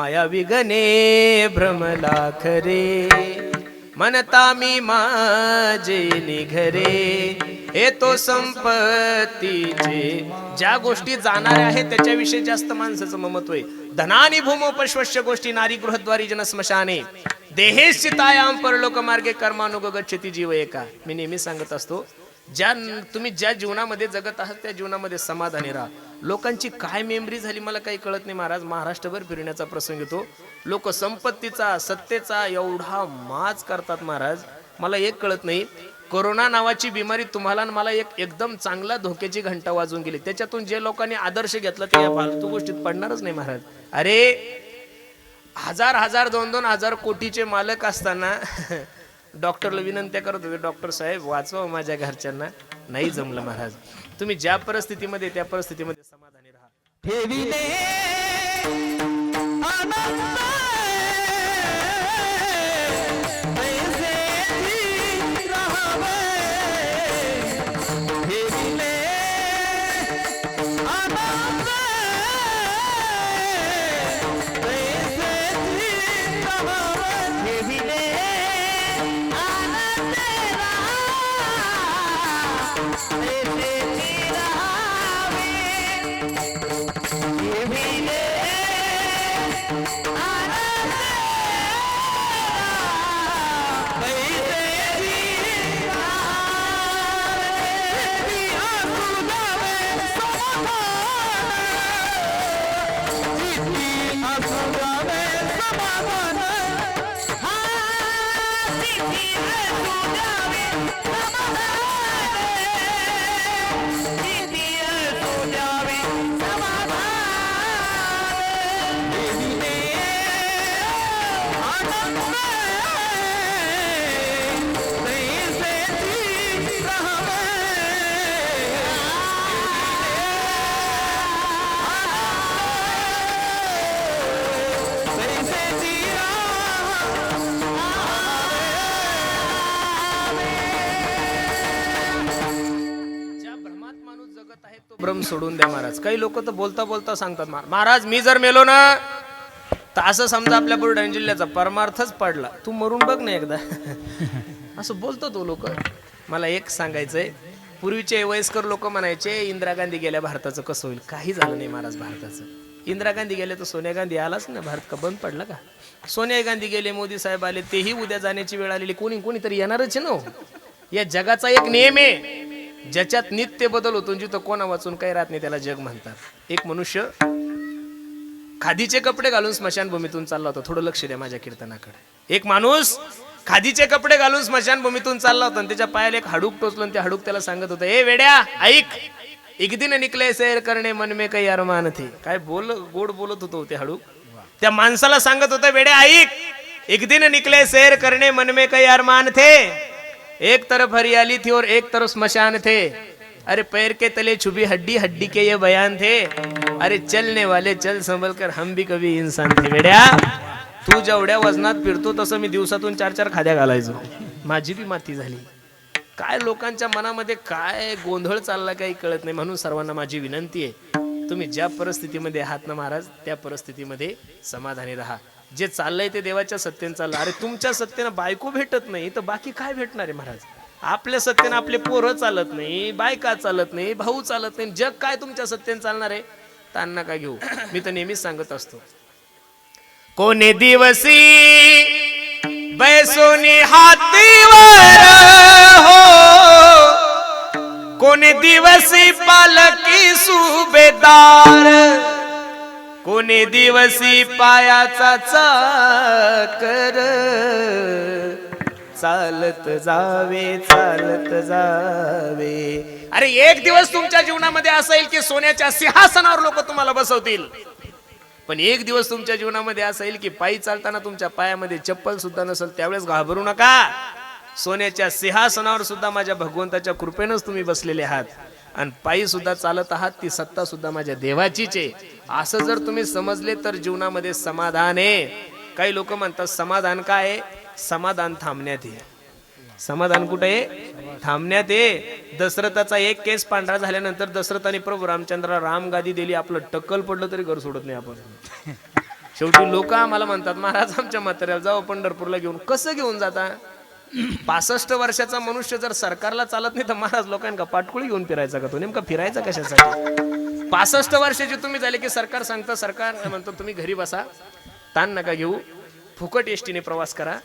माया विगणे भ्रमला खरे, म्हणता मी माझे निघरे, हे तो संपत्तीचे. ज्या गोष्टी जाणाऱ्या आहेत त्याच्याविषयी जास्त माणसाचं ममत्व आहे. धनानी भूमो पश्वश्य गोष्टी नारी गृहद्वारी जन स्मशाने, देहेश्चितायाम परलोक मार्गे कर्मानुग गच्छति जीव एका. मी नेहमी सांगत असतो, तुम्ही ज्या जीवनामध्ये जगत आहात त्या जीवनामध्ये समाधानी राहा. लोकांची काय मेमरी झाली मला काही कळत नाही महाराज. महाराष्ट्रभर फिरण्याचा प्रसंग येतो, लोक संपत्तीचा सत्तेचा एवढा माज करतात महाराज. मला एक कळत नाही, कोरोना नावाची बिमारी तुम्हाला आणि मला एकदम चांगला धोक्याची घंटा वाजून गेली. त्याच्यातून जे लोकांनी आदर्श घेतला ते या फालतू गोष्टीत पडणारच नाही महाराज. अरे हजार 2,000 कोटीचे मालक असताना डॉक्टरला विनंत्या करत होते, डॉक्टर साहेब वाचवा माझ्या घरच्यांना. नाही जमलं महाराज. तुम्ही ज्या परिस्थितीमध्ये त्या परिस्थितीमध्ये समाधानी राहा. भ्रम सोडून द्या महाराज. काही लोक तर बोलता बोलता सांगतात, महाराज मी जर मेलो ना तर असं समजा आपल्या बुलढाणा जिल्ह्याचा परमार्थच पडला, तू मरून बघ ना एकदा. असं बोलतो तो लोक. मला एक सांगायचंय, पूर्वीचे वयस्कर लोक म्हणायचे इंदिरा गांधी गेल्या भारताचं कसं होईल. काही झालं नाही महाराज भारताचं. इंदिरा गांधी गेले तर सोनिया गांधी आलाच ना, भारत का बंद पडला का. सोनिया गांधी गेले, मोदी साहेब आले, तेही उद्या जाण्याची वेळ आलेली. कोणीतरी येणारच आहे ना. या जगाचा एक नियम आहे ज्याच्यात नित्य बदल होतो. जिथं कोणा वाचून काही राहत नाही त्याला जग म्हणतात. एक मनुष्य खादीचे कपडे घालून स्मशानभूमीतून चालला होता. थोडं लक्ष द्या माझ्या कीर्तनाकडे. एक माणूस खादीचे कपडे घालून स्मशानभूमीतून चालला होता आणि त्याच्या पायाला एक हाडूक टोचलं आणि त्या हाडूक त्याला सांगत होतं, ए वेड्या ऐक, एक दिन निकले सैर करणे मन में काही अरमान थे. काय गोड बोलत होतो ते हाडूक. त्या माणसाला सांगत होतं, वेड्या ऐक, एक दिन निकले सैर करणे मन में काही अरमान थे, एक तरफ हरियाली थी और एक तरफ स्मशान थे, अरे पैर के तले छुपी हड्डी हड्डी के ये बयान थे, अरे चलने वाले चल संभल कर हम भी कभी इंसान थे. वेड्या तू जेवढ्या वजनात फिरतो तसं मी दिवसातून 4 खाद्या घालायचो. माझी बी माती झाली. काय लोकांच्या मनामध्ये काय गोंधळ चालला काही कळत नाही. म्हणून सर्वांना माझी विनंती आहे, तुम्ही ज्या परिस्थितीमध्ये आहात ना महाराज त्या परिस्थितीमध्ये समाधानी राहा. जे चाललंय ते देवाच्या सत्तेने चाललं. अरे तुमच्या सत्तेनं बायको भेटत नाही तर बाकी काय भेटणार आहे महाराज. आपल्या सत्तेनं आपले पोरं चालत नाही, बायका चालत नाही, भाऊ चालत नाही. जग काय तुमच्या सत्तेने चालणार आहे. ताण नका घेऊ. मी तर नेहमीच सांगत असतो, कोणे दिवसी बैसोनी हातीवर हो, कोणे दिवसी पालकी सुभेदार, कोणी दिवसी पायाचा चाकर, चालत जावे चालत जावे. अरे एक दिवस तुमच्या जीवनामध्ये असेल की सोन्याच्या सिंहासनावर लोक तुम्हाला बसवतील, पण एक दिवस तुमच्या जीवनामध्ये असेल की पायी चालताना तुमच्या पायामध्ये चप्पल सुद्धा नसेल. त्यावेळेस घाबरू नका. सोन्याच्या सिंहासनावर सुद्धा माझ्या भगवंताच्या कृपेनंच तुम्ही बसलेले आहात आणि पायी सुद्धा चालत आहात. ती सत्ता सुद्धा माझ्या देवाचीच आहे. असं जर तुम्ही समजले तर जीवनामध्ये समाधान आहे. काही लोक म्हणतात समाधान काय आहे. समाधान थांबण्यात आहे. समाधान कुठे आहे. थांबण्यात आहे. दशरथाचा एक केस पांढरा झाल्यानंतर दशरथाने प्रभू रामचंद्राला रामगादी दिली. आपलं टक्कल पडलं तरी घर सोडत नाही आपण. शेवटी लोक आम्हाला म्हणतात महाराज आमच्या म्हाताऱ्याला जाऊ पंढरपूरला घेऊन. कसं घेऊन जाता? 65 वर्षाचा मनुष्य जर सरकारला चालत नाही तर महाराज लोकांना पाटकुळी घेऊन फिरायचा का? तो नेमका फिरायचा कशासाठी? 65 वर्षाची तुम्ही झाले की सरकार सांगतं, सरकार म्हणतो तुम्ही घरी बसा, ताण नका घेऊ, फुकट एसटीने प्रवास करा,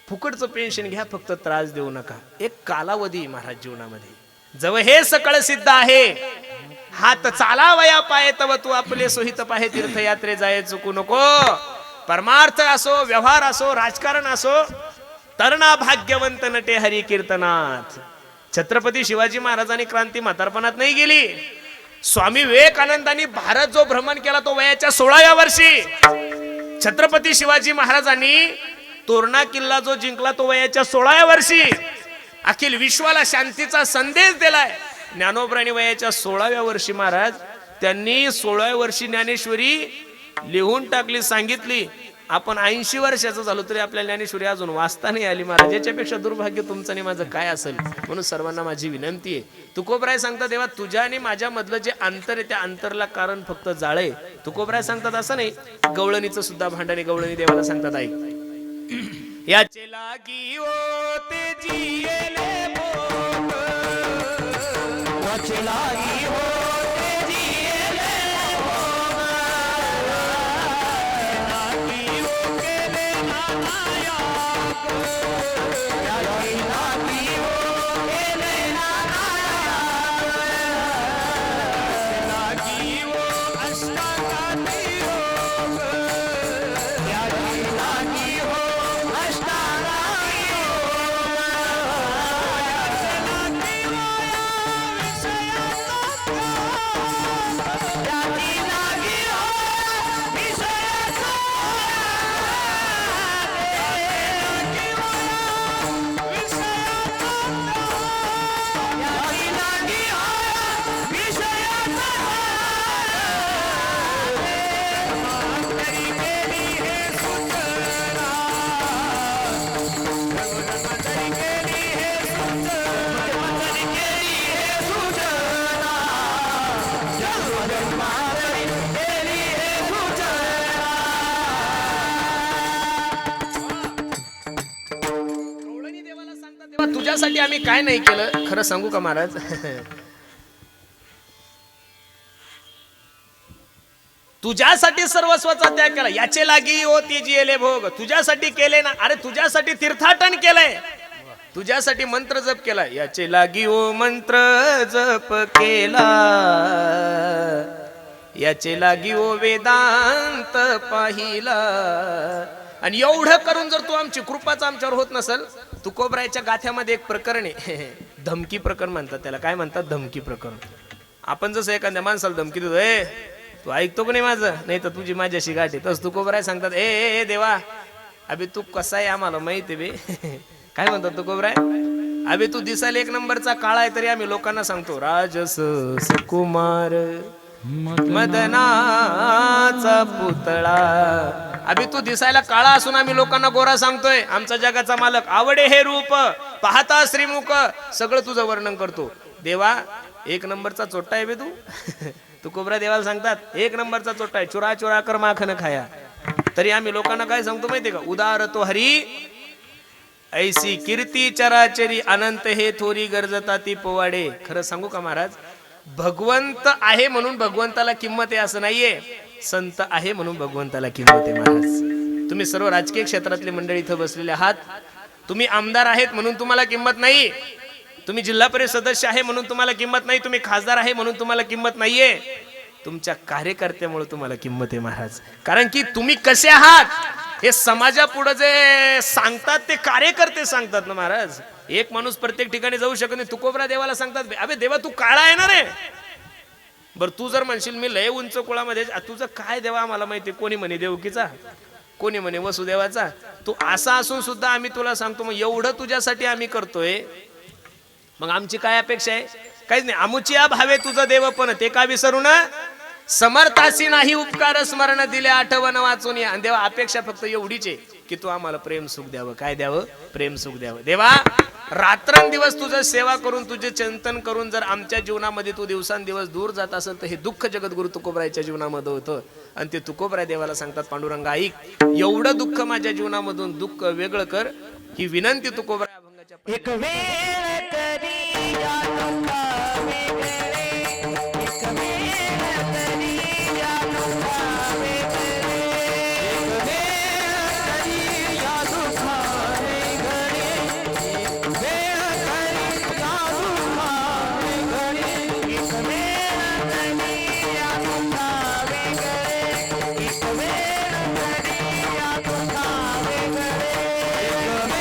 फुकटचं पेन्शन घ्या, फक्त त्रास देऊ नका. एक कालावधी महाराज जीवनामध्ये. जव हे सकळ सिद्ध आहे, हात चालावया पाये तव तू आपले सोहित पाहे, तीर्थयात्रे जाय चुकू नको. परमार्थ असो, व्यवहार असो, राजकारण असो, तरणा भाग्यवंत नटे हरी कीर्तनात. छत्रपती शिवाजी महाराजांनी क्रांती म्हातारपणात नाही गेली. स्वामी विवेकानंदांनी भारत जो भ्रमण केला तो वयाच्या 16व्या वर्षी. छत्रपती शिवाजी महाराजांनी तोरणा किल्ला जो जिंकला तो वयाच्या 16व्या वर्षी. अखिल विश्वाला शांतीचा संदेश दिलाय. ज्ञानोबरांनी वयाच्या 16व्या वर्षी महाराज त्यांनी 16व्या वर्षी ज्ञानेश्वरी लिहून टाकली, सांगितली. आपण 80 वर्षाचं झालो तरी आपल्याला ज्ञानेश्वरी अजून वाचता नाही आली महाराज. याच्यापेक्षा दुर्भाग्य तुमचं आणि माझं काय असेल. म्हणून सर्वांना माझी विनंती आहे. तुकोबराय सांगतात देवा तुझ्या आणि माझ्या मधलं जे अंतर आहे त्या अंतरला कारण फक्त जाळ आहे. तुकोबराय सांगतात असं नाही. गवळणीचं सुद्धा भांडणे गवळणी देवाला सांगतात ऐक. याचे लागी ओ ते जियेले भोग, याचे लागी ओ ते जियेले भोग, लागी ओ केले नानायाग, लागी ओ केले नानायाग, लागी ओ अष्टांगाती योग, लागी ओ तुझ्यासाठी आम्ही काय नाही केलं. खरं सांगू का महाराज, तुझ्यासाठी सर्वस्वाचा त्याग केला. याचे लागी ओ ते जियेले भोग, तुझ्यासाठी केले ना. अरे तुझ्यासाठी तीर्थाटन केलंय, तुझ्यासाठी मंत्र जप केला. याचे लागी ओ मंत्र जप केला, याचे लागी ओ वेदांत पाहिला. आणि एवढं करून जर तू आमची कृपाच आमच्यावर होत नसेल. तुकोबरायच्या गाथ्यामध्ये एक प्रकरण आहे, धमकी प्रकरण म्हणतात त्याला. काय म्हणतात? धमकी प्रकरण. आपण जसं एखाद्या माणसाला धमकी देतो, ए तू ऐकतो का नाही माझं, नाही तर तुझी माझ्याशी गाठ आहे, तसं तुकोबराय सांगतात ए देवा अबे तू कसा आहे आम्हाला माहिती बे. काय म्हणतात तुकोबराय? अबे तू दिसायला एक नंबरचा काळा आहे तरी आम्ही लोकांना सांगतो राजस सुकुमार मदनाचा पुतळा. अभि तू दिसायला काळा असून आम्ही लोकांना गोरा सांगतोय. आमचा जगाचा मालक, आवडे हे रूप पाहता श्रीमुख, सगळं तुझं वर्णन करतो. देवा एक नंबरचा चोट्टा आहे बे तू. तुकोबरा देवाला सांगतात एक नंबरचा चोट्टा आहे, चुरा चुरा कर माखन खाया. तरी आम्ही लोकांना काय सांगतो माहितीये का? उदार तो हरी ऐसी कीर्ती चराचरी, अनंत हे थोरी गरजता ती पोवाडे. खरं सांगू का महाराज, भगवंत आहे म्हणून भगवंताला किंमत आहे असं नाहीये. संत आहे म्हणून भगवंताला किंमत आहे महाराज. तुम्ही सर्व राजकीय क्षेत्रातले मंडळी इथं बसलेले आहात. तुम्ही आमदार आहेत म्हणून तुम्हाला किंमत नाही. तुम्ही जिल्हा परिषद सदस्य आहे म्हणून तुम्हाला किंमत नाही. तुम्ही खासदार आहे म्हणून तुम्हाला किंमत नाहीये. तुमच्या कार्यकर्त्यामुळे तुम्हाला किंमत आहे महाराज. कारण की तुम्ही कसे आहात हे समाजापुढे जे सांगतात ते कार्यकर्ते सांगतात ना महाराज. एक माणूस प्रत्येक ठिकाणी जाऊ शकत नाही. तुकोबरा देवाला सांगतात अबे देवा तू काळा आहे ना रे. बर तू जर म्हणशील मी लय उंच कुळामध्ये, तुझं काय देवा आम्हाला माहिती. कोणी म्हणे देवकीचा, कोणी म्हणे वसुदेवाचा. तू असा असून सुद्धा आम्ही तुला सांगतो मग एवढं तुझ्यासाठी आम्ही करतोय, मग आमची काय अपेक्षा आहे? काहीच नाही. आमुचिया भावे तुझं देव पण ते का विसरू ना. समर्थासी नाही उपकार स्मरण दिले आठवण वाचून या. देवा अपेक्षा फक्त एवढीच आहे की तू आम्हाला प्रेम सुख द्यावं. काय द्यावं? प्रेम सुख द्यावं. देवा, रात्रंदिवस तुझं सेवा करून, तुझे चिंतन करून जर आमच्या जीवनामध्ये तू दिवसांदिवस दूर जात असेल तर हे दुःख जगद्गुरु तुकोबरायच्या जीवनामध्ये होतं. आणि ते तुकोबराय देवाला सांगतात, पांडुरंगा ऐक, एवढं दुःख माझ्या जीवनामधून दुःख वेगळं कर. ही विनंती तुकोबराय अभंगाच्या एक वेळ तरी या दुःखा वेगळे, एक वेळ तरी या दुःखा वेगळे, एक वेळ तरी या दुःखा वेगळे, एक वेळ तरी या दुःखा वेगळे, एक वेळ तरी या दुःखा वेगळे, एक वेळ तरी या दुःखा वेगळे, एक वेळ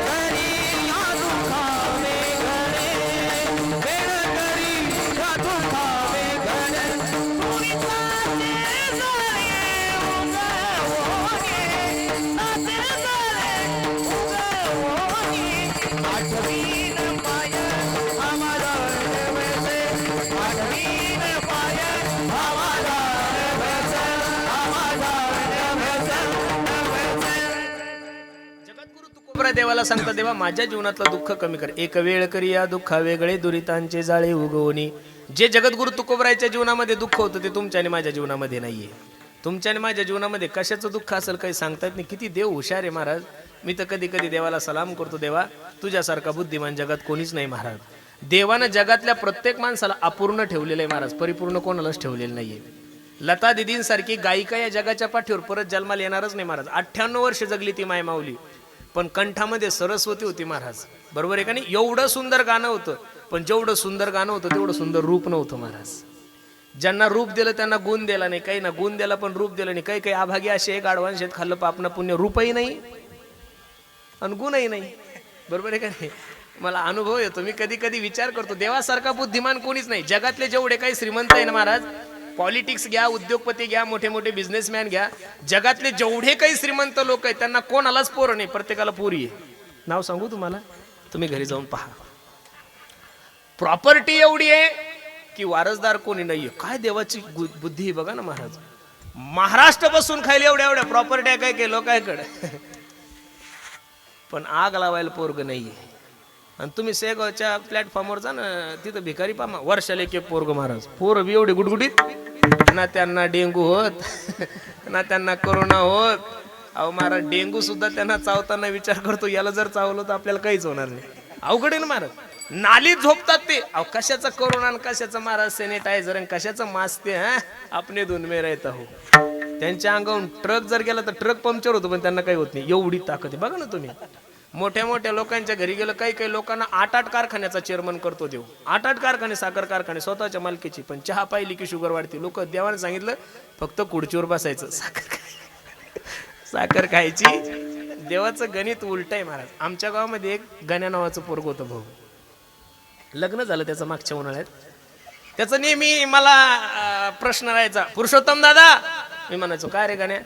तरी या दुःखा वेगळे, वेळ तरी या दुःखा वेगळे, पूर्वीचा ते झाले उगवणे, नाते झाले उगवणे, आठवीन पाय आम्हाला नवसे, आठवीन पाय आम्हाला नवसे, आम्हाला नवसे, नवसे. जगद्गुरु तुकोबराय देवाला सांगतात, देवा माझ्या जीवनातलं दुःख कमी कर. एक वेळ करी या दुःखा वेगळे, दुरितांचे जाळे उगवणी. जे जगद्गुरु तुकोबरायच्या जीवनामध्ये दुःख होतं ते तुमच्या आणि माझ्या जीवनामध्ये नाहीये. तुमच्या आणि माझ्या जीवनामध्ये कशाचं दुःख असेल काही सांगता येत नाही. किती देव हुशार आहे महाराज. मी तर कधी कधी देवाला सलाम करतो, देवा तुझ्यासारखा बुद्धिमान जगात कोणीच नाही महाराज. देवानं जगातल्या प्रत्येक माणसाला अपूर्ण ठेवलेलं आहे महाराज, परिपूर्ण कोणालाच ठेवलेलं नाहीये. लता दिदींसारखी गायिका या जगाच्या पाठीवर परत जन्माला येणारच नाही महाराज. 98 वर्ष जगली ती माय माऊली, पण कंठामध्ये सरस्वती होती महाराज. बरोबर आहे का नाही? एवढं सुंदर गाणं होतं, पण जेवढं सुंदर गाणं होतं तेवढं सुंदर रूप नव्हतं महाराज. ज्यांना रूप दिलं त्यांना गुण दिला नाही, काही ना गुण दिला पण रूप दिलं नाही. काही काही आभागी असे एक आडवान शेत खाल्लं पापना पुण्य, रूपही नाही आणि गुणही नाही. बरोबर आहे का नाही? मला अनुभव येतो. मी कधी कधी विचार करतो, देवासारखा बुद्धिमान कोणीच नाही. जगातले जेवढे काही श्रीमंत आहे ना महाराज, पॉलिटिक्स घ्या, उद्योगपती घ्या, मोठे मोठे बिझनेसमॅन घ्या, जगातले जेवढे काही श्रीमंत लोक आहेत त्यांना कोणालाच पोरं नाही, प्रत्येकाला पोरी आहे. नाव सांगू तुम्हाला? तुम्ही घरी जाऊन पहा. प्रॉपर्टी एवढी आहे की वारसदार कोणी नाहीये. काय देवाची बुद्धी बघा ना महाराज. महाराष्ट्र बसून खायला एवढ्या एवढ्या प्रॉपर्टी काय काय लोकांकडे, पण आग लावायला पोरग नाहीये. आणि तुम्ही शेगावच्या प्लॅटफॉर्मवर जा ना, तिथं भिकारी पामा वर्षाला एक एक पोरग महाराज. पोरं बी एवढी गुडगुडीत, ना त्यांना डेंगू होत ना त्यांना कोरोना होत. अहो महाराज, डेंगू सुद्धा त्यांना चावताना विचार करतो, याला जर चावलं तर आपल्याला काहीच होणार नाही. अवघड आहे ना महाराज. नालीत झोपतात ते. अहो कशाचा कोरोना आणि कशाचा महाराज सॅनिटायझर आणि कशाचं मास्क ते, हा आपले दोन मे राहता हो. त्यांच्या अंगावरून ट्रक जर गेला तर ट्रक पंक्चर होतो, पण त्यांना काही होत नाही. एवढी ताकद आहे बघा ना तुम्ही. मोठ्या मोठ्या लोकांच्या घरी गेलं, काही काही लोकांना 8-8 कारखान्याचा चेअरमन करतो देव. 8-8 कारखाने, साखर कारखाने स्वतःच्या मालकीची. पण चहा पाहिली की शुगर वाढते. लोक देवाने सांगितलं फक्त खुर्चीवर बसायचं, साखर खायची. देवाचं गणित उलट आहे महाराज. आमच्या गावामध्ये एक गण्या नावाचं पोरग होतं भाऊ. लग्न झालं त्याचं मागच्या उन्हाळ्यात. त्याचं नेहमी मला प्रश्न राहायचा, पुरुषोत्तम दादा. मी म्हणायचो काय रे गण्या?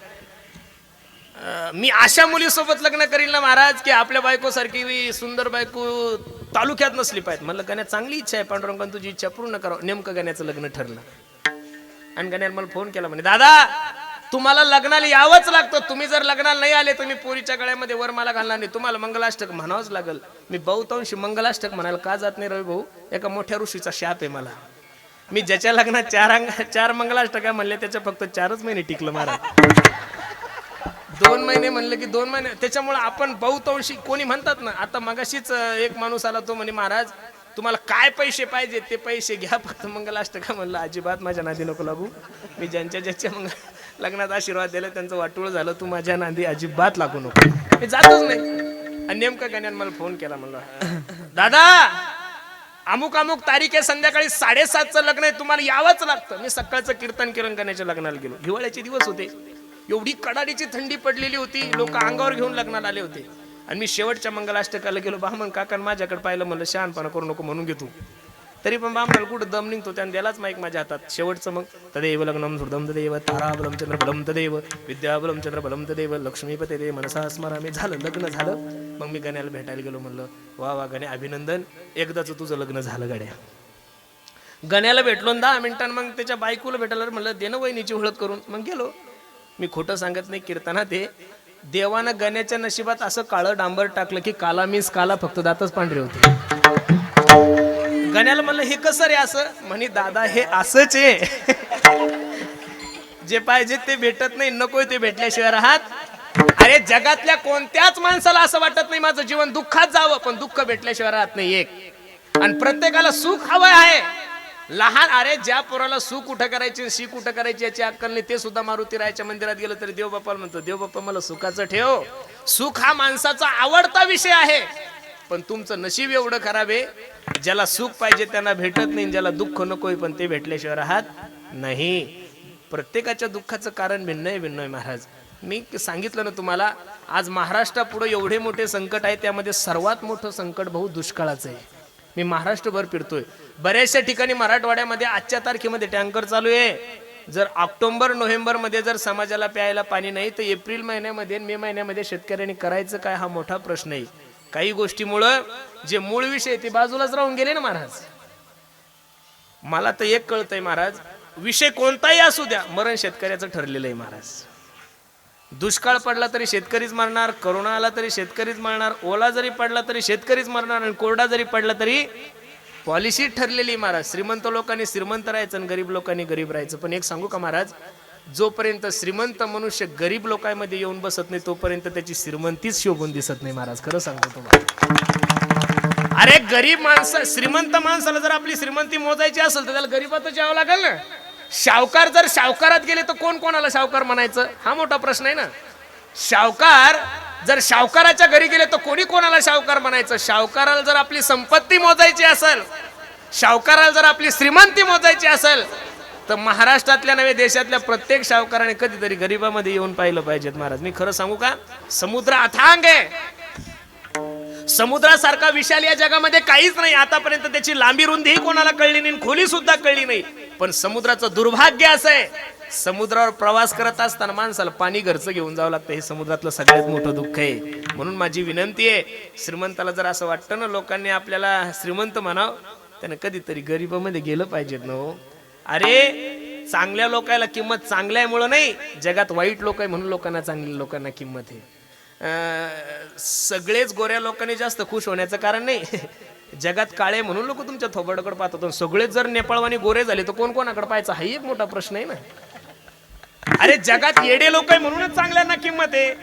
मी अशा मुलीसोबत लग्न करील ना महाराज की आपल्या बायको सारखी सुंदर बायको तालुक्यात नसली पाहिजे. म्हणलं गण्या चांगली इच्छा आहे, पांडुरंगाने तुझी इच्छा पूर्ण करावं. नेमकं गण्याचं लग्न ठरलं. आणि गण्याने मला फोन केला, म्हणे दादा तुम्हाला लग्नाला यावंच लागतं. तुम्ही जर लग्नाला नाही आले तर मी पोरीच्या गळ्यामध्ये वरमाला घालणार नाही. तुम्हाला मंगलाष्टक म्हणावंच लागल. मी बहुतांशी मंगलाष्टक म्हणायला का जात नाही रवी भाऊ? एका मोठ्या ऋषीचा शाप आहे मला. मी ज्याच्या लग्नात 4 मंगलाष्टक म्हणले त्याच्या फक्त 4च महिने टिकलं महाराज. 2 महिने म्हणलं की 2 महिने. त्याच्यामुळे आपण बहुतांशी कोणी म्हणतात ना, आता मगाशीच एक माणूस आला, तो म्हणे महाराज तुम्हाला काय पैसे पाहिजे ते पैसे घ्या, फक्त मंगलाष्टक. म्हणलं अजिबात माझ्या नादी नको लागू. मी ज्यांच्या लग्नात आशीर्वाद दिला त्यांचं वाटोळ झालं. तू माझ्या नादी अजिबात लागू नको. मी जातच नाही. आणि नेमकं गण्याने मला फोन केला, म्हणलं दादा अमुक अमुक तारीख आहे, संध्याकाळी 7:30चं लग्न आहे, तुम्हाला यावंच लागतं. मी सकाळचं कीर्तन किरण गण्याच्या लग्नाला गेलो. हिवाळ्याचे दिवस होते. एवढी कडाडीची थंडी पडलेली होती. लोक अंगावर घेऊन लग्नाला आले होते. आणि मी शेवटच्या मंगलाष्टकाला गेलो. बामण काका माझ्याकडे पाहिलं, म्हणलं शहाणपणा करू नको म्हणून घेतो. तरी पण बामणाला कुठं दम निघतो. त्याने दिलाच माईक माझ्या हातात. शेवटचं मग तदेव लग्नम सुरदम तदेव ताराबलम चंद्रबलम तदेव विद्याबलम चंद्रबलम तदेव लक्ष्मीपते दे मनसा स्मरामी. झालं लग्न झालं. मग मी गण्याला भेटायला गेलो. म्हणलं वा वा गण्या अभिनंदन, एकदाच तुझं लग्न झालं गड्या. गण्याला भेटलो 10 मिनिटांनी मग त्याच्या बायकोला भेटायला म्हणलं दे ना वहिनीची ओळख करून. मग गेलो. मी खोटं सांगत नाही, कीर्तनात देवानं गण्याच्या नशिबात असं काळं डांबर टाकलं की काला मीन्स काला, फक्त दातच पांढरे होते. गण्याला म्हणलं हे कसं रे असं, म्हणे दादा हे असंच आहे. जे पाहिजे ते भेटत नाही, नकोय ते भेटल्याशिवाय राहत. अरे जगातल्या कोणत्याच माणसाला असं वाटत नाही माझं जीवन दुःखात जावं, पण दुःख भेटल्याशिवाय राहत नाही एक. आणि प्रत्येकाला सुख हवं आहे. लहान, अरे ज्या पोराला सुख कुठं करायची शी कुठं करायची याची अक्कल नाही, ते सुद्धा मारुती रायाच्या मंदिरात गेलं तरी देव बाप्पाला म्हणतो, देव बाप्पा मला सुखाचं ठेव. सुख हा माणसाचा आवडता विषय आहे, पण तुमचं नशीब एवढं खराब आहे, ज्याला सुख पाहिजे त्यांना भेटत नाही, ज्याला दुःख नकोय पण ते भेटल्याशिवाय राहत नाही. प्रत्येकाच्या दुःखाचं कारण भिन्न आहे महाराज. मी सांगितलं ना तुम्हाला, आज महाराष्ट्रापुढे एवढे मोठे संकट आहे, त्यामध्ये सर्वात मोठं संकट भाऊ दुष्काळाचं आहे. मी महाराष्ट्रभर फिरतोय, बऱ्याचशा ठिकाणी मराठवाड्यामध्ये आजच्या तारखेमध्ये टँकर चालू आहे. जर ऑक्टोबर नोव्हेंबर मध्ये जर समाजाला प्यायला पाणी नाही, तर एप्रिल महिन्यामध्ये मे महिन्यामध्ये शेतकऱ्यांनी करायचं काय हा मोठा प्रश्न आहे. काही गोष्टीमुळं जे मूळ विषय ते बाजूलाच राहून गेले ना महाराज. मला तर एक कळतंय महाराज, विषय कोणताही असू द्या, मरण शेतकऱ्याचं ठरलेलं आहे महाराज. दुष्काळ पडला तरी शेतकरीच मरणार, करोना आला तरी शेतकरीच मरणार, ओला जरी पडला तरी शेतकरीच मरणार, आणि कोरडा जरी पडला तरी पॉलिसी ठरलेली महाराज. श्रीमंत लोकांनी श्रीमंत राहायचं आणि गरीब लोकांनी गरीब राहायचं. पण एक सांगू का महाराज, जोपर्यंत श्रीमंत मनुष्य गरीब लोकांमध्ये येऊन बसत नाही, तोपर्यंत त्याची श्रीमंतीच शोभून दिसत नाही महाराज. खरं सांगतो तुम्हाला. अरे गरीब माणसं, श्रीमंत माणसाला जर आपली श्रीमंती मोजायची असेल तर त्याला गरीबातच यावं लागेल ना. शावकार जर शावकारात गेले तर कोण कोणाला शावकार म्हणायचं, हा मोठा प्रश्न आहे ना. शावकार जर शावकाराच्या घरी गेले तर कोणी कोणाला शावकार म्हणायचं. शावकाराला जर आपली संपत्ती मोजायची असेल, शावकाराला जर आपली श्रीमंती मोजायची असेल, तर महाराष्ट्रातल्या नव्हे देशातल्या प्रत्येक शावकाराने कधीतरी गरीबामध्ये येऊन पाहिलं पाहिजेत महाराज. मी खरं सांगू का, समुद्र अथांग आहे, समुद्रासारखा विशाल या जगामध्ये काहीच नाही. आतापर्यंत त्याची लांबी रुंदी कोणाला कळली नाही, खोली सुद्धा कळली नाही. पण समुद्राचं दुर्भाग्य असं आहे, समुद्रावर प्रवास करत असताना माणसाला पाणी घरचं घेऊन जावं लागतं. हे समुद्रातलं सगळ्यात मोठं दुःख आहे. म्हणून माझी विनंती आहे, श्रीमंताला जर असं वाटतं ना लोकांनी आपल्याला श्रीमंत म्हणावं, त्यानं कधीतरी गरीबामध्ये गेलं पाहिजे ना हो. अरे चांगल्या लोकांना किंमत चांगल्यामुळं नाही, जगात वाईट लोक आहे म्हणून लोकांना चांगल्या लोकांना किंमत आहे. सगळेच गोऱ्या लोकांनी जास्त खुश होण्याचं कारण नाही. जगात काळे म्हणून लोक तुमच्या थोबडकडे पाहतात, सगळेच जर नेपाळवानी गोरे झाले तर कोण कोणाकडे पाहायचं, हा एक मोठा प्रश्न आहे ना. अरे जगात येडे लोक आहे म्हणूनच चांगल्यांना किंमत आहे,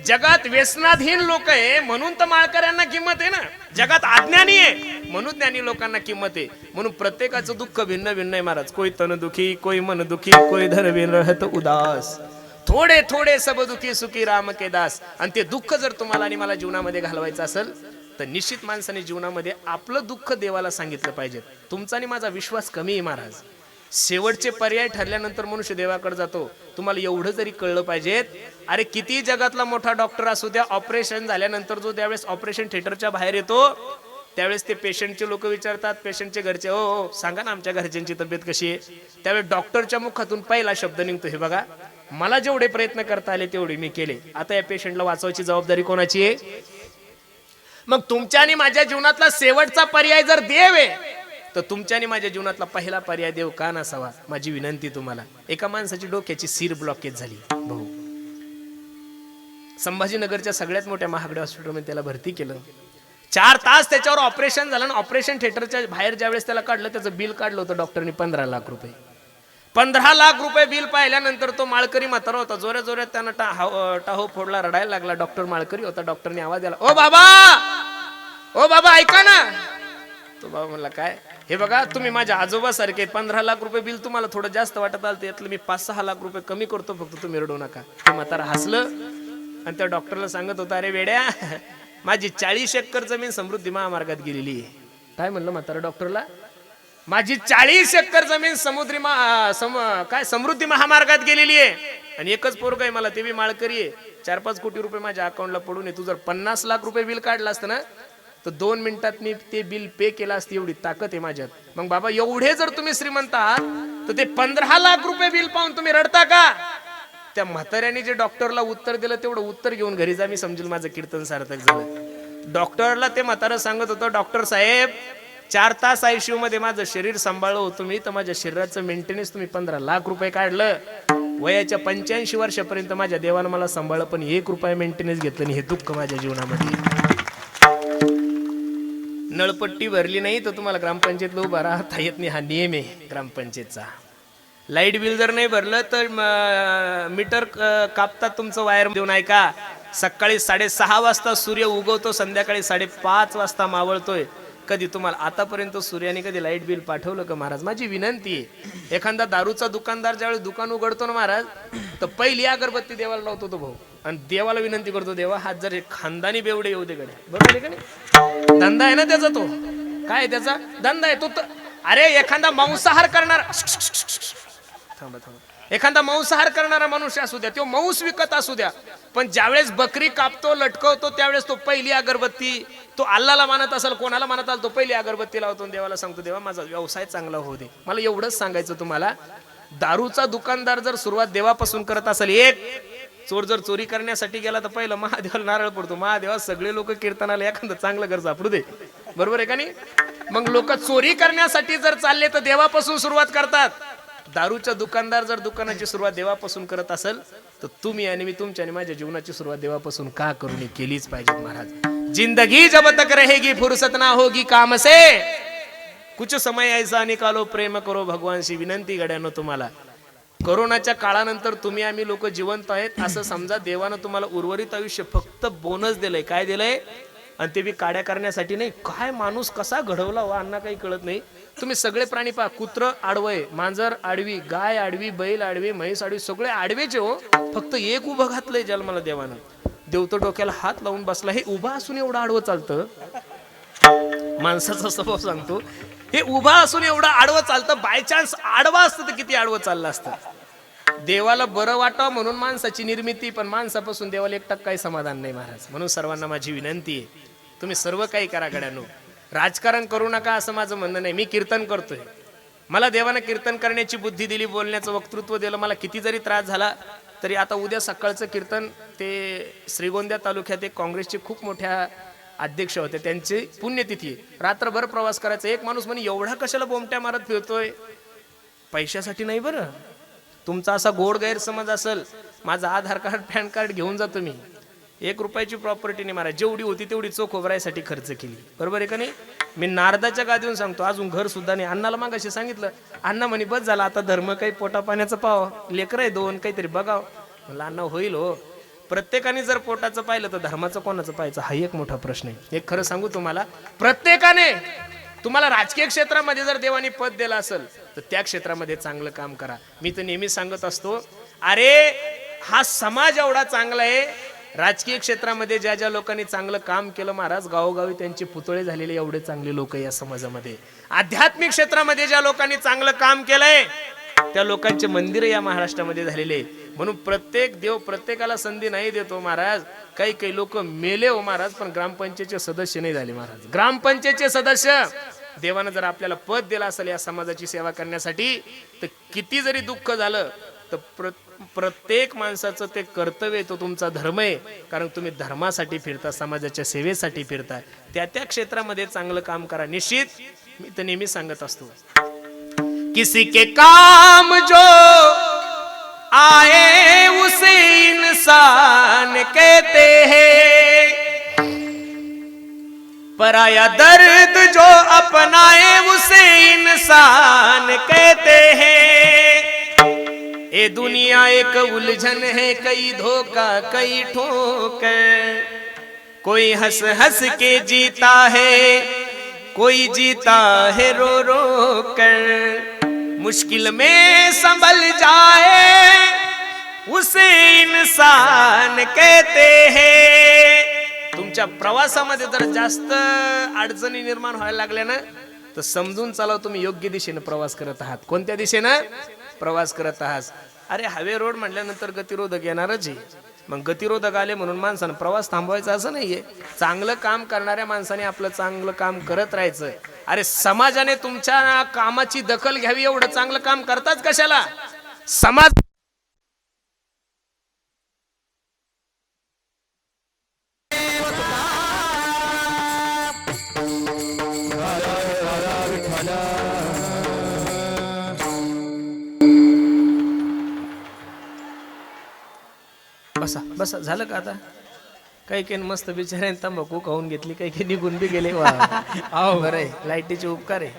जगात व्यसनाधीन लोक आहे म्हणून तर माळकऱ्यांना किंमत आहे ना. जगात अज्ञानी आहे म्हणून ज्ञानी लोकांना किंमत आहे. म्हणून प्रत्येकाचं दुःख भिन्न भिन्न आहे महाराज. कोई तन दुखी, कोई मन दुखी, कोई धरवीन रहत उदास, थोडे थोडे सब दुखी सुखी राम के दास. आणि ते दुःख जर तुम्हाला आणि मला जीवनामध्ये घालवायचं असेल तर निश्चित माणसाने जीवनामध्ये आपलं दुःख देवाला सांगितलं पाहिजे. तुमचा आणि माझा विश्वास कमी आहे महाराज. शेवटचे पर्याय ठरल्यानंतर मनुष्य देवाकडे जातो. तुम्हाला एवढं जरी कळलं पाहिजेत, अरे किती जगातला मोठा डॉक्टर असू द्या, ऑपरेशन झाल्यानंतर जो त्यावेळेस ऑपरेशन थिएटरच्या बाहेर येतो त्यावेळेस ते पेशंटचे लोक विचारतात, पेशंटचे घरचे, हो सांगा ना आमच्या घरच्यांची तब्येत कशी आहे. त्यावेळेस डॉक्टरच्या मुखातून पहिला शब्द निघतो, हे बघा मला जेवढे प्रयत्न करता आले तेवढे मी केले, आता या पेशंटला वाचवायची जबाबदारी कोणाची आहे. मग तुमच्या आणि माझ्या जीवनातला शेवटचा पर्याय जर देव आहे तर तुमच्या आणि माझ्या जीवनातला पहिला पर्याय देव का नसावा. माझी विनंती तुम्हाला. एका माणसाची डोक्याची सीर ब्लॉकेज झाली भाऊ, संभाजीनगरच्या सगळ्यात मोठ्या महागड्या हॉस्पिटलमध्ये त्याला भरती केलं. 4 तास त्याच्यावर ऑपरेशन झालं. ऑपरेशन थिएटरच्या बाहेर ज्यावेळेस त्याला काढलं, त्याचं बिल काढलं होतं डॉक्टरनी 15 लाख रुपये. 15 लाख रुपये बिल पाहिल्यानंतर तो माळकरी म्हातारा होता, जोऱ्या जोऱ्यात त्यानं टाहो फोडला, रडायला लागला. डॉक्टर माळकरी होता. डॉक्टरने आवाज दिला, ओ बाबा ऐका ना. तो बाबा म्हणला काय. हे बघा तुम्ही माझ्या आजोबा सारखे, 15 लाख रुपये बिल तुम्हाला थोडं जास्त वाटत आलं, त्यातलं मी 5-6 लाख रुपये कमी करतो, फक्त तुम्ही रडू नका. ते म्हातारा हसलं आणि त्या डॉक्टरला सांगत होता, अरे वेड्या माझी 40 एकर जमीन समृद्धी महामार्गात गेलेली आहे. काय म्हणलं म्हातारा डॉक्टरला, माझी 40 एकर जमीन समृद्धी महामार्गात गेलेली आहे आणि एकच पोरग आहे मला, ते बी माळकरी आहे. 4-5 कोटी रुपये माझ्या अकाउंटला पडून आहे. तू जर 50 लाख रुपये बिल काढलं असतं ना तर 2 मिनिटात मी ते बिल पे केलं असतं, एवढी ताकद आहे माझ्यात. मग बाबा एवढे जर तुम्ही श्रीमंत आहात तर ते 15 लाख रुपये बिल पाहून तुम्ही रडता का. त्या म्हाताऱ्याने जे डॉक्टरला उत्तर दिलं तेवढं उत्तर घेऊन घरी जा, मी समजेल माझं कीर्तन सार्थक झालं. डॉक्टरला ते म्हातारं सांगत होतं, डॉक्टर साहेब 4 तास ICU मध्ये माझं शरीर सांभाळलं होतं मी, तर माझ्या शरीराचं मेंटेनन्स तुम्ही 15 लाख रुपये काढलं. वयाच्या 85 वर्षापर्यंत माझ्या देवानं मला सांभाळलं, पण 1 रुपया मेंटेनन्स घेतलं नाही. हे दुःख माझ्या जीवनामध्ये. नळपट्टी भरली नाही तर तुम्हाला ग्रामपंचायतला उभा राहता येत नाही. हा नियम आहे ग्रामपंचायतचा. लाईट बिल जर नाही भरलं तर मीटर कापतात तुमचं वायर देऊन. ऐका, सकाळी 6:30 वाजता सूर्य उगवतो, संध्याकाळी 5:30 वाजता मावळतोय. कधी तुम्हाला आतापर्यंत सूर्याने कधी लाईट बिल पाठवलं का महाराज? माझी विनंती आहे, एखादा दारूचा दुकानदार ज्यावेळेस दुकान उघडतो ना महाराज, तर पहिली अगरबत्ती देवाला लावतो तो भाऊ, आणि देवाला विनंती करतो, देवा हात जर खानदानी बेवडे येऊ दे गड्या. बरोबर आहे का नाही? धंदा आहे ना त्याचा. तो काय त्याचा धंदा आहे तो. अरे एखादा मांसाहार करणारा, थांबा थांबा, एखादा मांसाहार करणारा मनुष्य असू द्या, तो मांस विकत असू द्या, पण ज्यावेळेस बकरी कापतो, लटकवतो, त्यावेळेस तो पहिली अगरबत्ती, तो अल्लाला मानत असेल, कोणाला मानत असेल, तो पहिली अगरबत्ती लावतो, देवाला सांगतो, देवा माझा व्यवसाय चांगला होऊ दे. मला एवढंच सांगायचं तुम्हाला, दारूचा दुकानदार जर सुरुवात देवापासून करत असेल, एक चोर जर चोरी करण्यासाठी गेला तर पहिलं महादेवाला नारळ पडतो, महादेवा सगळे लोक कीर्तनाला एखादं चांगलं घर सापडू दे. बरोबर आहे का नाही? मग लोक चोरी करण्यासाठी जर चालले तर देवापासून सुरुवात करतात. दारूचा दुकानदार जर दुकानाची सुरुवात देवापासून करत असेल, तर तुम्ही आणि मी तुमच्या आणि माझ्या जीवनाची सुरुवात देवापासून का करू नये? केलीच पाहिजे महाराज. जिंदगी जब तक रहेगी फुर्सत ना होगी काम से, कुछ समय ऐसा निकालो प्रेम करो भगवानशी. विनंती गड्यानो तुम्हाला, कोरोनाच्या काळानंतर तुम्ही आम्ही लोक जिवंत आहेत असं समजा. देवानं तुम्हाला उर्वरित आयुष्य फक्त बोनस दिलंय. काय दिलंय? आणि ते बी काड्या करण्यासाठी नाही. काय माणूस कसा घडवला वा अण्णा काही कळत नाही. तुम्ही सगळे प्राणी पहा, कुत्र आडवय, मांजर आडवी, गाय आडवी, बैल आडवी, म्हैस आडवी, सगळे आडवेचे हो. फक्त एक उभं घातलंय जन्माला देवानं. देव तर डोक्याला हात लावून बसला. हे उभा असून एवढं आडवं चालतं? माणसाचा स्वभाव सांगतो, हे उभा असून एवढं आडवं चालतं. बाय चान्स आडवा असतं तर किती आडवं चाललं असतं. देवाला बरं वाटावं म्हणून माणसाची निर्मिती, पण माणसापासून देवाला 1% समाधान नाही महाराज. म्हणून सर्वांना माझी विनंती आहे, तुम्ही सर्व काही करा गड्यानो, राजकारण करू नका असं माझं म्हणणं नाही. मी कीर्तन करतोय, मला देवानं कीर्तन करण्याची बुद्धी दिली, बोलण्याचं वक्तृत्व दिलं. मला किती जरी त्रास झाला तरी आता उद्या सकाळचं कीर्तन, ते श्रीगोंद्या तालुक्यात एक काँग्रेसचे खूप मोठ्या अध्यक्ष होते, त्यांची पुण्यतिथी आहे. रात्रभर प्रवास करायचा. एक माणूस म्हणे, एवढा कशाला बोमट्या मारत फिरतोय? पैशासाठी नाही बरं. तुमचा असा गोड गैरसमज असेल, माझं आधार कार्ड पॅन कार्ड घेऊन जातो मी, 1 रुपयाची प्रॉपर्टी नाही मारा, जेवढी होती तेवढी चोख उभरायसाठी खर्च केली. बरोबर आहे का नाही? मी नारदाच्या गादीवरून सांगतो, अजून घर सुद्धा नाही. अण्णाला मागाशी सांगितलं, अण्णा म्हणे बस झाला आता, धर्म काही पोटा पाण्याचं पाव, लेकर आहे 2 काहीतरी बघाव. म्हणलं अण्णा होईल हो. प्रत्येकाने जर पोटाचं पाहिलं तर धर्माचं कोणाचं पाहायचं, हा एक मोठा प्रश्न आहे. एक खरं सांगू तुम्हाला, प्रत्येकाने, तुम्हाला राजकीय क्षेत्रामध्ये जर देवानी पद दिलं असेल तर त्या क्षेत्रामध्ये चांगलं काम करा. मी तर नेहमी सांगत असतो, अरे हा समाज एवढा चांगला आहे, राजकीय क्षेत्रामध्ये ज्या ज्या लोकांनी चांगलं काम केलं महाराज, गावोगावी त्यांचे पुतळे झालेले एवढे चांगले लोक या समाजामध्ये. आध्यात्मिक क्षेत्रामध्ये ज्या लोकांनी चांगलं काम केलंय त्या लोकांचे मंदिर या महाराष्ट्रामध्ये झालेले. म्हणून प्रत्येक देव प्रत्येकाला संधी नाही देतो महाराज. काही काही लोक मेले हो महाराज, पण ग्रामपंचायतचे सदस्य नाही झाले महाराज. ग्रामपंचायतचे सदस्य, देवानं जर आपल्याला पद दिला असेल या समाजाची सेवा करण्यासाठी, तर किती जरी दुःख झालं तर प्रत्येक माणसाचं ते कर्तव्य, तो तुमचा धर्म आहे. कारण तुम्ही धर्मासाठी फिरता, समाजाच्या सेवेसाठी फिरता. त्या त्या क्षेत्रामध्ये चांगलं काम करा. निश्चित मी तर नेहमी सांगत असतो, किसी के काम जो आए उसे इंसान कहते हैं, पराया दर्द जो अपनाए उसे इंसान कहते हैं. ये दुनिया एक उलझन है, कई धोखा कई ठोकर, कोई हंस हंस के जीता है, कोई जीता है रो रो कर. मुश्किल में संभल जाए उसे इंसान कहते हैं. तुमच्या प्रवासामध्ये जर जास्त अडचणी निर्माण व्हायला लागल्या ना, तर समजून चालव तुम्ही योग्य दिशेने प्रवास करत आहात. कोणत्या दिशेनं प्रवास करत आहात? अरे हायवे रोड म्हटल्यानंतर गतिरोधक येणारच आहे. मग गतिरोधक आले म्हणून माणसानं प्रवास थांबवायचा असं नाहीये. चांगलं काम करणाऱ्या माणसाने आपलं चांगलं काम करत राहायचं. अरे समाजाने तुमच्या कामाची दखल घ्यावी, एवढं चांगलं काम करताच कशाला? समाज बसा बसा, झालं का आता? काही काही मस्त बिचाऱ्याने तंबाखू खाऊन घेतली, काही काही निघून बी गेले. वा बरं आहे, लाईटीचे उपकार आहे.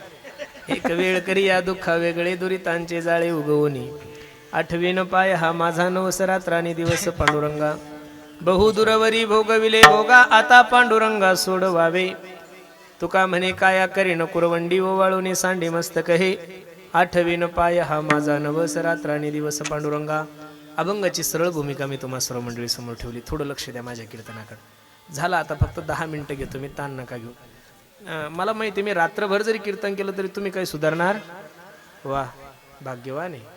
एक वेळ करी या दुःखा वेगळे दुरितांचे जाळे उगवणी, आठवीन पाय हा माझा नवस रात्रानी दिवस पांडुरंगा, बहुदुरवरी भोगविले भोगा आता पांडुरंगा सोडवावे, तुका म्हणे काया करीन कुरवंडी ओवाळून सांडी मस्तक हे, आठवीन पाय हा माझा नवस रात्रानी दिवस पांडुरंगा. अभंगाची सरळ भूमिका मी तुम्हा सर्व मंडळी समोर ठेवली. थोडं लक्ष द्या माझ्या कीर्तनाकडे. झालं आता फक्त 10 मिनिटं घेतो मी, ताण नका घेऊ. मला माहिती मी रात्रभर जरी कीर्तन केलं तरी तुम्ही काही सुधारणार. वा भाग्यवान आहे.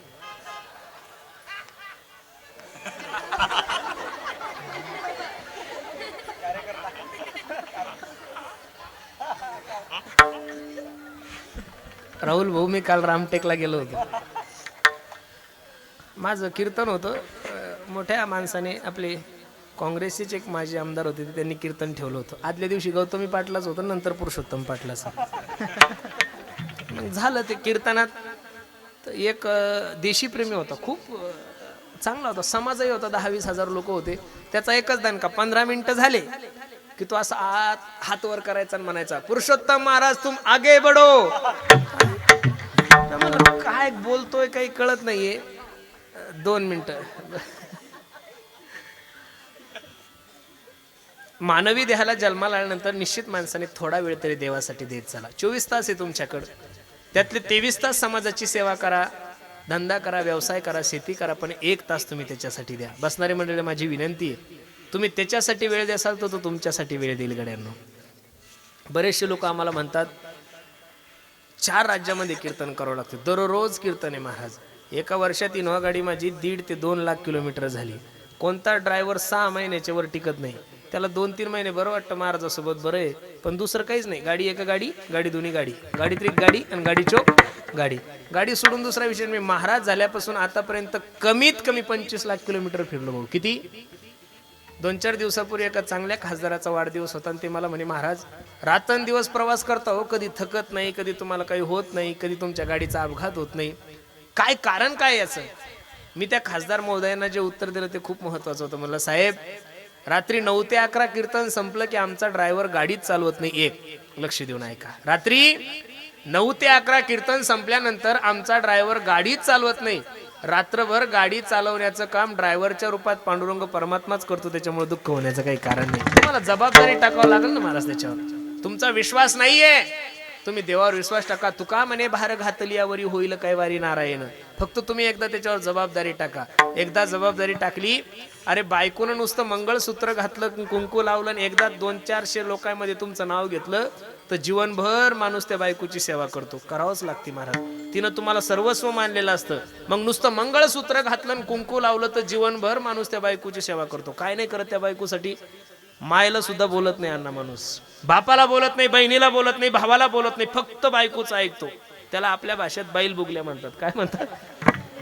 राहुल भाऊ, मी काल रामटेकला गेलो होतो. माझं कीर्तन होतं. मोठ्या माणसाने, आपले काँग्रेसचे एक माजी आमदार होते, त्यांनी कीर्तन ठेवलं होतं. आदल्या दिवशी गौतमी पाटलाच होतं, नंतर पुरुषोत्तम पाटलाच. मग झालं ते कीर्तनात एक देशी प्रेमी होता, खूप चांगला होता. समाजही होता, 10-20 हजार लोक होते. त्याचा एकच दणका, 15 मिनिटं झाले की तो असा हात वर करायचा आणि म्हणायचा, पुरुषोत्तम महाराज तुम आगे बढो. मला काय बोलतोय काही कळत नाहीये. 2 मिनिटं. मानवी देहाला जन्माला आल्यानंतर निश्चित माणसाने थोडा वेळ तरी देवासाठी देत चला. 24 तास आहे तुमच्याकडं, त्यातले 23 तास समाजाची सेवा करा, धंदा करा, व्यवसाय करा, शेती करा, पण 1 तास तुम्ही त्याच्यासाठी द्या. बसणारी मंडळी माझी विनंती आहे, तुम्ही त्याच्यासाठी वेळ द्याल तर तो तुमच्यासाठी वेळ देईल गड्यांनो. बरेचसे लोक आम्हाला म्हणतात 4 राज्यामध्ये कीर्तन करावं लागतं, दररोज कीर्तन आहे महाराज. एका वर्षात इनोव्हा गाडी माझी 1.5 ते 2 लाख किलोमीटर झाली. कोणता ड्रायव्हर 6 महिन्याच्या वर टिकत नाही. त्याला 2-3 महिने बरं वाटतं महाराजासोबत, बरं आहे, पण दुसरं काहीच नाही. गाडी एक गाडी, गाडी दोन्ही गाडी, गाडी त्रिक गाडी आणि गाडी चोक गाडी. गाडी सोडून दुसरा विषय. मी महाराज झाल्यापासून आतापर्यंत कमीत कमी 25 लाख किलोमीटर फिरलो भाऊ. किती? 2-4 दिवसापूर्वी एका चांगल्या खासदाराचा वाढदिवस होता आणि ते मला म्हणे, महाराज रात्रंदिवस प्रवास करता हो, कधी थकत नाही, कधी तुम्हाला काही होत नाही, कधी तुमच्या गाडीचा अपघात होत नाही, काय कारण काय याचं? मी त्या खासदार महोदयांना जे उत्तर दिलं ते खूप महत्वाचं होतं. म्हणलं, साहेब रात्री 9 ते 11 कीर्तन संपलं की आमचा ड्रायव्हर गाडीच चालवत नाही. एक लक्ष देऊन ऐका, रात्री 9 ते 11 कीर्तन संपल्यानंतर आमचा ड्रायव्हर गाडीच चालवत नाही. रात्रभर गाडी चालवण्याचं काम ड्रायव्हरच्या रूपात पांडुरंग परमात्माच करतो. त्याच्यामुळे दुःख होण्याचं काही कारण नाही. तुम्हाला जबाबदारी टाकावं लागेल ना महाराज त्याच्यावर. तुमचा विश्वास नाहीये, तुम्ही देवावर विश्वास टाका. तुका म्हणे भार घातली यावरी होईल काय वारी नारायण. फक्त तुम्ही एकदा त्याच्यावर जबाबदारी टाका. एकदा जबाबदारी टाकली, अरे बायकोनं नुसतं मंगळसूत्र घातलं, कुंकू लावलं आणि एकदा 200-400 लोकांमध्ये तुमचं नाव घेतलं तर जीवनभर माणूस त्या बायकोची सेवा करतो. करावंच लागते महाराज. तिनं तुम्हाला सर्वस्व मानलेलं असतं. मग नुसतं मंगळसूत्र घातलं आणि कुंकू लावलं तर जीवनभर माणूस त्या बायकोची सेवा करतो. काय नाही करत त्या बायकोसाठी? मायला सुद्धा बोलत नाही अण्णा माणूस, बापाला बोलत नाही, बहिणीला बोलत नाही, भावाला बोलत नाही, फक्त बायकोच ऐकतो. त्याला आपल्या भाषेत बैल बुगल्या म्हणतात. काय म्हणतात?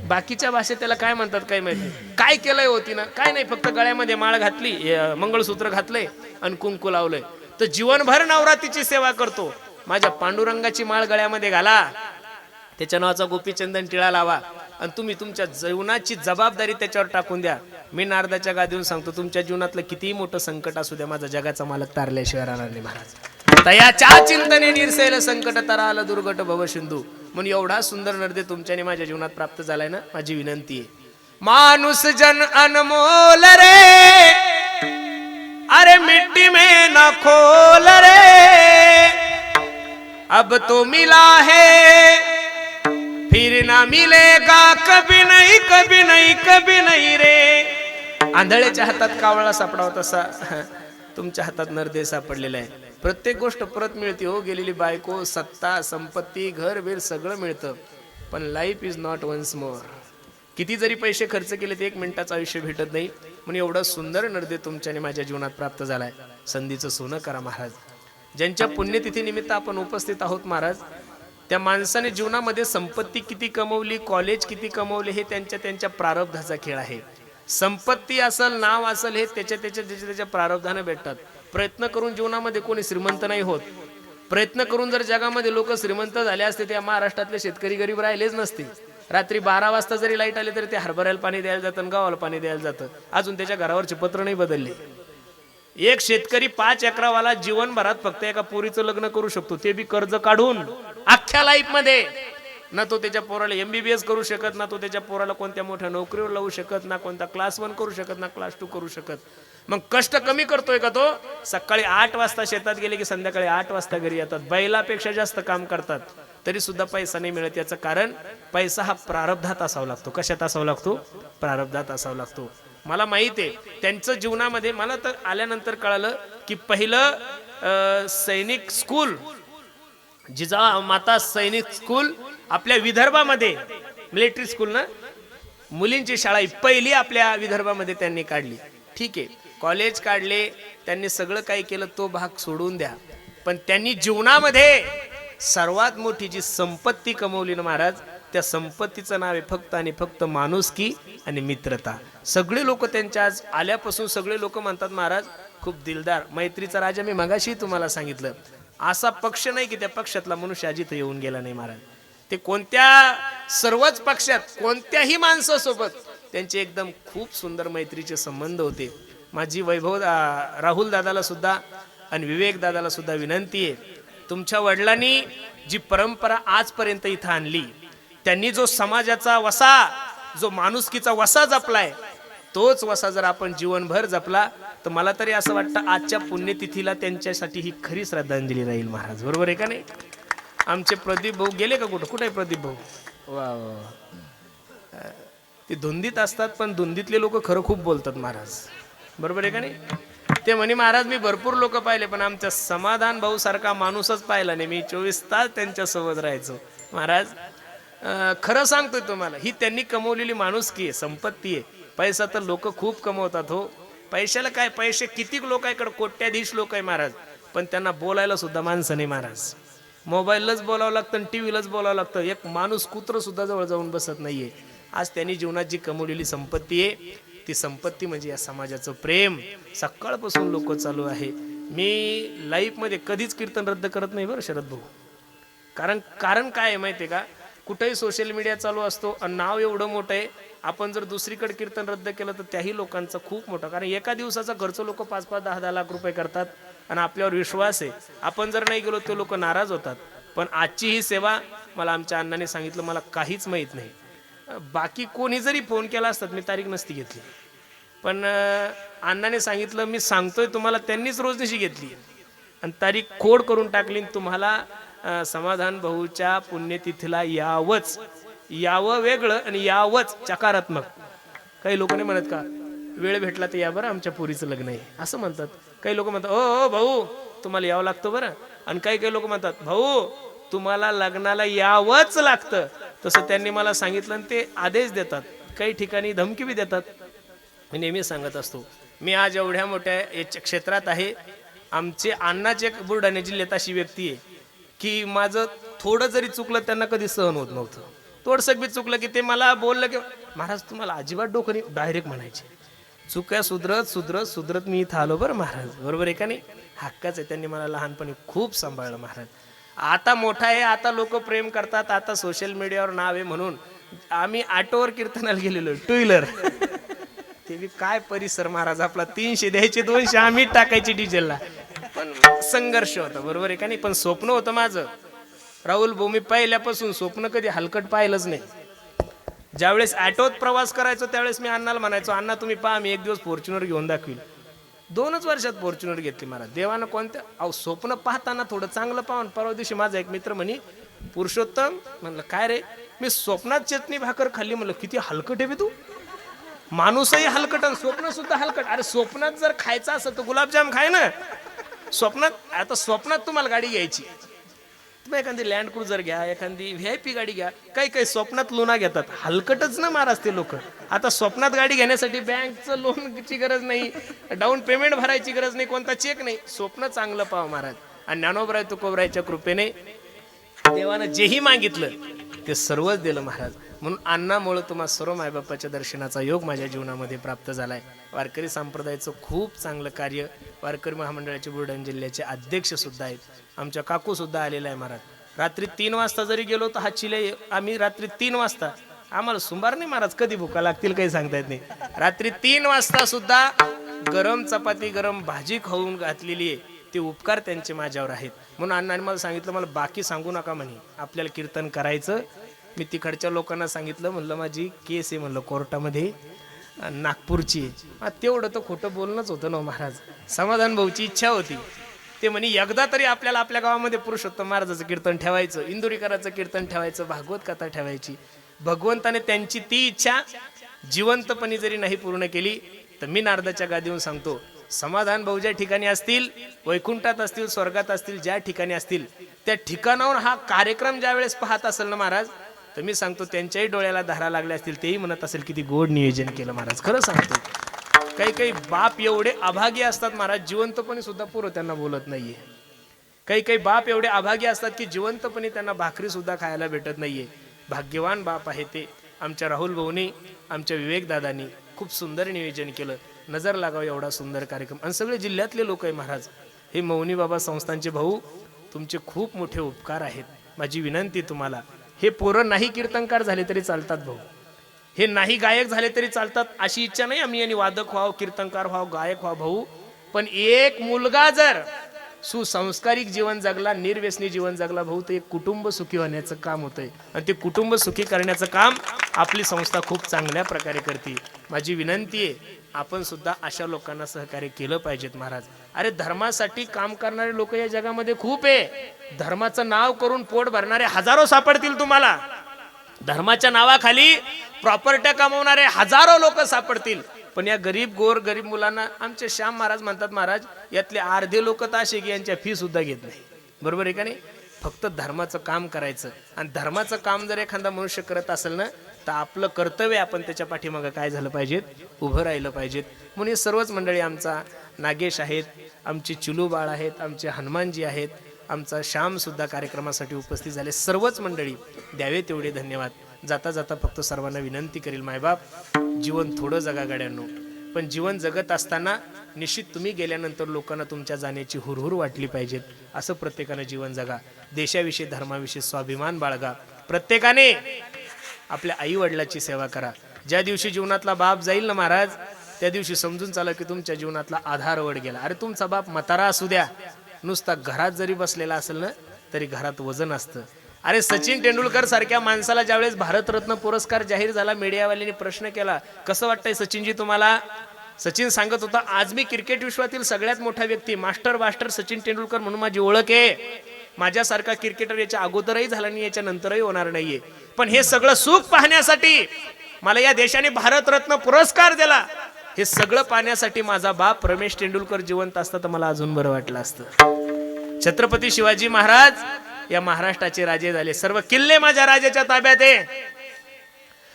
बाकीच्या भाषेत त्याला काय म्हणतात काय माहिती. काय केलंय होती ना? काय नाही, फक्त गळ्यामध्ये माळ घातली, मंगळसूत्र घातलंय आणि कुंकू लावलंय तर जीवनभर नवरात्रीची सेवा करतो. माझ्या पांडुरंगाची माळ गळ्यामध्ये घाला, त्याच्या नावाचा गोपीचंदन टिळा लावा आणि तुम्ही तुमच्या जीवनाची जबाबदारी त्याच्यावर टाकून द्या. मी नारदाच्या गादीवरून सांगतो, तुमच्या जीवनातलं कितीही मोठं संकट असू द्या, माझा जगाचा मालक तारल्याशिवाय राहणार नाही महाराज. तयाच्या चिंतने निरसेल संकट तराल दुर्गट भवसिंधू. म्हणून एवढा सुंदर नर्दे तुमच्याने माझ्या जीवनात प्राप्त झालाय ना, माझी विनंती आहे, मानुस जन अनमोल रे, अरे मिट्टी में न खोल रे, अब तो मिला है फिर ना मिलेगा कभी नहीं, कभी नहीं, कभी नहीं रे. आंधळ्याच्या हातात कावळा सापडावा तसा तुमच्या हातात नरदे सापडलेला आहे. प्रत्येक गोष्ट परत मिळते हो. गेलेली बायको, सत्ता, संपत्ती, घर बीर सगळं मिळतं, पण life is not once more. किती जरी पैसे खर्च केले ते 1 मिनिटाचं आयुष्य भेटत नाही. म्हणून एवढा सुंदर नरदे तुमच्याने माझ्या जीवनात प्राप्त झालाय. संधीचं सोनं करा महाराज. ज्यांच्या पुण्यतिथी निमित्त आपण उपस्थित आहोत महाराज, त्या माणसाने जीवनामध्ये संपत्ती किती कमवली, कॉलेज किती कमवले, हे त्यांच्या प्रारब्धाचा खेळ आहे. संपत्ती असेल, नाव असेल, हे त्याच्या प्रारब्धाने भेटतात. प्रयत्न करून जीवनामध्ये कोणी श्रीमंत नाही होत. प्रयत्न करून जर जगामध्ये लोक श्रीमंत झाले असते, त्या महाराष्ट्रातले शेतकरी गरीब राहिलेच नसते. रात्री 12 वाजता जरी लाईट आली तरी ते हरभऱ्याला पाणी द्यायला जातं आणि गावाला पाणी द्यायला जातं. अजून त्याच्या घरावरचे पत्र नाही बदलले. एक शेतकरी 5 एकरावाला जीवनभरात फक्त एका पोरीचं लग्न करू शकतो, ते बी कर्ज काढून अख्ख्या लाईफ मध्ये. ना तो त्याच्या पोराला MBBS करू शकत, ना तो त्याच्या पोराला कोणत्या मोठ्या नोकरीवर लावू शकत, ना कोणता क्लास 1 करू शकत, ना क्लास 2 करू शकत. मग कष्ट कमी करतोय का तो? सकाळी 8 वाजता शेतात गेले की संध्याकाळी 8 वाजता घरी येतात. बैलापेक्षा जास्त काम करतात तरी सुद्धा पैसा नाही मिळत. याचं कारण पैसा हा प्रारब्धात असावा लागतो. कशात असावा लागतो? प्रारब्धात असावा लागतो. मला माहिती आहे त्यांचं जीवनामध्ये, मला तर आल्यानंतर कळालं की पहिलं सैनिक स्कूल, जिजामाता सैनिक स्कूल आपल्या विदर्भामध्ये, मिलिटरी स्कूल ना, मुलींची शाळा पहिली आपल्या विदर्भामध्ये त्यांनी काढली. ठीक आहे, कॉलेज काढले, त्यांनी सगळं काही केलं, तो भाग सोडून द्या. पण त्यांनी जीवनामध्ये सर्वात मोठी जी संपत्ती कमवली ना महाराज, त्या संपत्तीचं नाव आहे फक्त आणि फक्त माणुसकी आणि मित्रता. सगळे लोक त्यांच्या आज आल्यापासून सगळे लोक म्हणतात महाराज खूप दिलदार, मैत्रीचा राजा. मी मगाशी तुम्हाला सांगितलं, असा पक्ष नाही की त्या पक्षातला मनुष्य अजित येऊन गेला नाही महाराज. ते कोणत्या सर्वच पक्षात कोणत्याही माणसासोबत त्यांचे एकदम खूप सुंदर मैत्रीचे संबंध होते. माझी वैभव राहुल दादाला सुद्धा आणि विवेक दादाला सुद्धा विनंती आहे, तुमच्या वडिलांनी जी परंपरा आजपर्यंत इथं आणली, त्यांनी जो समाजाचा वसा, जो माणुसकीचा वसा जपलाय, तोच वसा जर आपण जीवनभर जपला तर मला तरी असं वाटतं आजच्या पुण्यतिथीला त्यांच्यासाठी ही खरी श्रद्धांजली राहील महाराज. बरोबर आहे का नाही? आमचे प्रदीप भाऊ गेले का? कुठं आहे प्रदीप भाऊ? वा वा, ते धुंदीत असतात पण धुंदीतले लोक खरं खूप बोलतात महाराज. बरोबर आहे का नाही? ते म्हणे महाराज मी भरपूर लोक पाहिले पण आमच्या समाधान भाऊ सारखा माणूसच पाहिला नाही. मी 24 तास त्यांच्या सोबत राहायचो. महाराज खरं सांगतोय तुम्हाला, ही त्यांनी कमवलेली माणुसकी आहे, संपत्ती आहे. पैसा तर लोक खूप कमवतात हो, पैशाला काय, पैसे किती लोकांकडे कोट्याधीश लोक आहे महाराज, पण त्यांना बोलायला सुद्धा माणसं नाही महाराज. मोबाईललाच बोलावं लागतं आणि TVलाच बोलावं लागतं. एक माणूस कुत्र सुद्धा जवळ जाऊन बसत नाहीये. आज त्यांनी जीवनात जी कमवलेली संपत्ती आहे, ती संपत्ती म्हणजे या समाजाचं प्रेम. सकाळपासून लोक चालू आहे. मी लाईफमध्ये कधीच कीर्तन रद्द करत नाही बरं शरद भाऊ. कारण काय आहे माहिती आहे का, कुठेही सोशल मीडिया चालू असतो आणि नाव एवढं मोठं आहे, आपण जर दुसरीकडे कीर्तन रद्द केलं तर त्याही लोकांचा खूप मोठा, कारण एका दिवसाचा खर्च लोक 5-5, 10-10 लाख रुपये करतात आणि आपल्यावर विश्वास आहे. आपण जर नाही गेलो ते लोक नाराज होतात. पण आजची ही सेवा, मला आमच्या अण्णाने सांगितलं, मला काहीच माहीत नाही, बाकी कोणी जरी फोन केला असतात मी तारीख नसती घेतली, पण अण्णाने सांगितलं मी सांगतोय तुम्हाला, त्यांनीच रोजनिशी घेतली आणि तारीख कोड करून टाकली. तुम्हाला समाधान भाऊच्या पुण्यतिथीला यावं वेगळं आणि यावंच सकारात्मक. काही लोक नाही म्हणत का वेळ भेटला तर या बरं आमच्या पोरीचं लग्न आहे असं म्हणतात. काही लोक म्हणतात ओ भाऊ तुम्हाला यावं लागतं बरं, आणि काही लोक म्हणतात भाऊ तुम्हाला लग्नाला यावंच लागतं. तसं त्यांनी मला सांगितलं आणि ते आदेश देतात, काही ठिकाणी धमकी बी देतात. मी नेहमी सांगत असतो, मी आज एवढ्या मोठ्या क्षेत्रात आहे, आमचे अण्णाचे एक बुलढाणा जिल्ह्यात अशी व्यक्ती आहे की माझं थोडं जरी चुकलं त्यांना कधी सहन होत नव्हतं. थोडंसं बी चुकलं की ते मला बोललं की महाराज तुम्हाला अजिबात डोकं नाही, डायरेक्ट म्हणायचे चुक्या सुधरत मी इथं आलो बरं महाराज. बरोबर आहे का नाही? हक्काच आहे. त्यांनी मला लहानपणी खूप सांभाळलं महाराज. आता मोठा आहे, आता लोक प्रेम करतात, आता सोशल मीडियावर नाव आहे म्हणून आम्ही ऑटोवर कीर्तनाला गेलेलो, 2 व्हीलर. ते बी काय परिसर महाराज आपला, 300 द्यायचे 200 आम्ही टाकायची डिझेलला. पण संघर्ष होता. बरोबर आहे का नाही? पण स्वप्न होतं माझं राहुल भाऊ, मी पहिल्यापासून स्वप्न कधी हलकट पाहिलंच नाही. ज्यावेळेस ऑटोत प्रवास करायचो त्यावेळेस मी अण्णाला म्हणायचो, अण्णा तुम्ही पहा मी एक दिवस फॉर्च्युनर घेऊन दाखवील. 2च वर्षात फॉर्च्युनर घेतली महाराज. देवानं कोणत्या स्वप्न पाहताना थोडं चांगलं पाहून. परवा दिवशी माझा एक मित्र म्हणे पुरुषोत्तम, म्हणलं काय रे, मी स्वप्नात चटणी भाकर खाल्ली. म्हणलं किती हलकट आहे बे तू, माणूसही हलकट आणि स्वप्न सुद्धा हलकट. अरे स्वप्नात जर खायचं असं तर गुलाबजाम खाय ना स्वप्नात. आता स्वप्नात तुम्हाला गाडी घ्यायची, तुम्ही एखादी लँड क्रुझर घ्या, एखादी VIP गाडी घ्या. काही स्वप्नात लुना घेतात, हलकटच ना महाराज ते लोक. आता स्वप्नात गाडी घेण्यासाठी बँकचं लोनची गरज नाही, डाऊन पेमेंट भरायची गरज नाही, कोणता चेक नाही. स्वप्न चांगलं पाहा महाराज. आणि ज्ञानोबराय तुकोबरायच्या कृपेने देवानं जेही मागितलं ते सर्वच दिलं महाराज. म्हणून अण्णामुळे तुम्हा सर्व मायबापाच्या दर्शनाचा योग माझ्या जीवनामध्ये प्राप्त झालाय. वारकरी संप्रदायाचं खूप चांगलं कार्य, वारकरी महामंडळाचे बुलढाणा जिल्ह्याचे अध्यक्ष सुद्धा आहेत, आमच्या काकू सुद्धा आलेला आहे महाराज. रात्री 3 वाजता जरी गेलो तर हा चिले, आम्ही रात्री 3 वाजता आम्हाला सुंबार नाही महाराज, कधी भुका लागतील काही सांगता येत नाही. रात्री 3 वाजता सुद्धा गरम चपाती गरम भाजी खाऊन घातलेली आहे. ते उपकार त्यांचे माझ्यावर आहेत. म्हणून अण्णांनी मला सांगितलं, मला बाकी सांगू नका म्हणे, आपल्याला कीर्तन करायचं. मी तिकडच्या लोकांना सांगितलं, म्हणलं माझी केस आहे म्हणलं कोर्टामध्ये नागपूरची आहे. तेवढं तर खोटं बोलणंच होतं ना महाराज. समाधान भाऊची इच्छा होती, ते म्हणे एकदा तरी आपल्याला आपल्या गावामध्ये पुरुषोत्तम महाराजाचं कीर्तन ठेवायचं, इंदुरीकराचं कीर्तन ठेवायचं, भागवत कथा ठेवायची. भगवंताने त्यांची ती इच्छा जिवंतपणी जरी नाही पूर्ण केली तर मी नारदाच्या गादीवरून सांगतो, समाधान भाऊ ज्या ठिकाणी असतील, वैकुंठात असतील, स्वर्गात असतील, ज्या ठिकाणी असतील, त्या ठिकाणावर हा कार्यक्रम ज्या वेळेस पाहत असेल ना महाराज, तर मी सांगतो त्यांच्याही डोळ्याला धारा लागल्या असतील, तेही म्हणत असेल किती गोड नियोजन केलं महाराज. खरं सांगतो, काही काही बाप एवढे अभागी असतात महाराज, जिवंतपणे सुद्धा पोरं त्यांना बोलत नाहीये. काही काही बाप एवढे अभागी असतात की जिवंतपणे त्यांना भाकरी सुद्धा खायला भेटत नाहीये. भाग्यवान बाप आहे ते. आमच्या राहुल भाऊनी, आमच्या विवेक दादानी खूप सुंदर नियोजन केलं. नजर लागावं एवढा सुंदर कार्यक्रम. आणि सगळे जिल्ह्यातले लोक आहे महाराज. हे मौनी बाबा संस्थांचे भाऊ, तुमचे खूप मोठे उपकार आहेत. माझी विनंती तुम्हाला, हे पोरं नाही कीर्तनकार झाले तरी चालतात भाऊ, हे नाही गायक झाले तरी चालतात, अशी इच्छा नाही आम्ही, आणि वादक व्हावं, कीर्तनकार व्हावं, गायक व्हावं भाऊ. पण एक मुलगा जर सुसंस्कारिक जीवन जगला, निर्व्यसनी जीवन जगला भाऊ, तर एक कुटुंब सुखी होण्याचं काम होतंय. आणि ते कुटुंब सुखी करण्याचं काम आपली संस्था खूप चांगल्या प्रकारे करते. माझी विनंती आहे, आपण सुद्धा अशा लोकांना सहकार्य केलं पाहिजेत महाराज. अरे धर्मासाठी काम करणारे लोक या जगामध्ये खूप आहे. धर्माचं नाव करून पोट भरणारे हजारो सापडतील तुम्हाला. धर्माच्या नावाखाली प्रॉपर्ट्या कमवणारे हजारो लोक सापडतील. पण या गरीब गोर गरीब मुलांना, आमचे श्याम महाराज म्हणतात, महाराज यातले अर्धे लोक तर असे की यांच्या फी सुद्धा घेत नाही. बरोबर आहे का नाही? फक्त धर्माचं काम करायचं. आणि धर्माचं काम जर एखादा मनुष्य करत असेल ना, तर आपलं कर्तव्य आपण त्याच्या पाठीमागं काय झालं पाहिजेत, उभं राहिलं पाहिजेत. म्हणून हे सर्वच मंडळी, आमचा नागेश आहेत, आमची चिलू बाळ आहेत, आमचे हनुमानजी आहेत, आमचा श्याम सुद्धा कार्यक्रमासाठी उपस्थित झाले. सर्वच मंडळी द्यावे तेवढे धन्यवाद. जाता जाता फक्त सर्वांना विनंती करील, मायबाप जीवन थोडं जगा गाड्यांनो, पण जीवन जगत असताना निश्चित तुम्ही गेल्यानंतर लोकांना तुमच्या जाण्याची हुरहुर वाटली पाहिजेत. असं प्रत्येकानं जीवन जगा. देशाविषयी धर्माविषयी स्वाभिमान बाळगा. प्रत्येकाने आपल्या आई वडिलाची सेवा करा. ज्या दिवशी जीवनातला बाप जाईल ना महाराज, त्या दिवशी समजून चाला की तुमच्या जीवनातला आधार वड गेला. अरे तुमचा बाप म्हातारा असू द्या, नुसता घरात जरी बसलेला असेल ना तरी घरात वजन असतं. अरे सचिन तेंडुलकर सारख्या माणसाला ज्यावेळेस भारतरत्न पुरस्कार जाहीर झाला, मीडियावाल्यांनी प्रश्न केला, कसं वाटतंय सचिनजी तुम्हाला? सचिन सांगत होता, आज मी क्रिकेट विश्वातील सगळ्यात मोठा व्यक्ती, मास्टर सचिन तेंडुलकर म्हणून माझी ओळख आहे. माझ्यासारखा क्रिकेटर याच्या अगोदरही झाला नाही, याच्या नंतरही होणार नाहीये. पण हे सगळं सुख पाहण्यासाठी मला या देशाने भारतरत्न पुरस्कार दिला. हे सगळं पाहण्यासाठी माझा बाप रमेश तेंडुलकर जिवंत असता तर मला अजून बरं वाटलं असतं. छत्रपती शिवाजी महाराज या महाराष्ट्राचे राजे झाले. सर्व किल्ले माझ्या राजाच्या ताब्यात आहे.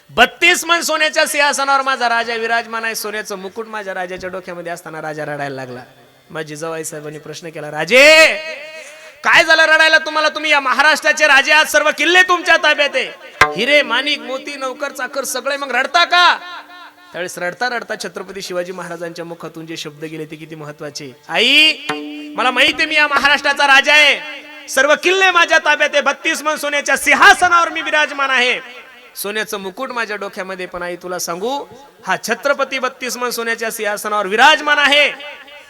32 मन सोन्याच्या सिंहासनावर माझा राजा विराजमान आहे. सोन्याचं मुकुट माझ्या राजाच्या डोक्यामध्ये असताना राजा रडायला लागला. माझी जावई साहेबांनी प्रश्न केला, राजे काय झालं रडायला तुम्हाला? तुम्ही या महाराष्ट्राचे राजे आहात, सर्व किल्ले तुमच्या ताब्यात आहे, हिरे माणिक मोती नौकर चाकर सगळे, मग रडता का? त्यावेळेस रडता रडता छत्रपती शिवाजी महाराजांच्या मुखातून जे शब्द गेले ते किती महत्वाचे. आई मला माहिती आहे मी या महाराष्ट्राचा राजा आहे, सर्व किल्ले माझ्या ताब्यात आहे, 32 मन सोन्याच्या सिंहासनावर मी विराजमान आहे, सोन्याचं मुकुट माझ्या डोक्यामध्ये. पण आई तुला सांगू, हा छत्रपती 32 मन सोन्याच्या सिंहासनावर विराजमान आहे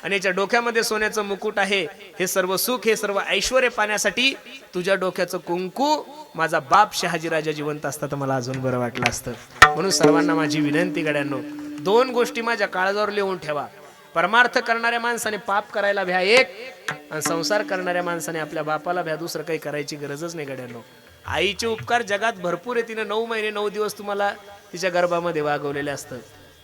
आणि याच्या डोक्यामध्ये सोन्याचं मुकुट आहे. हे सर्व सुख, हे सर्व ऐश्वर्य पाहण्यासाठी तुझ्या डोक्याचं कुंकू माझा बाप शहाजीराजा जिवंत असता तर मला अजून बरं वाटलं असतं. म्हणून सर्वांना माझी विनंती गड्यांनो, 2 गोष्टी माझ्या काळजावर लिहून ठेवा. परमार्थ करणाऱ्या माणसाने पाप करायला भ्या एक, आणि संसार करणाऱ्या माणसाने आपल्या बापाला भ्या. दुसरं काही करायची गरजच नाही गड्यांनो. आईचे उपकार जगात भरपूर आहे. तिने 9 महिने 9 दिवस तुम्हाला तिच्या गर्भामध्ये वागवलेले असतात.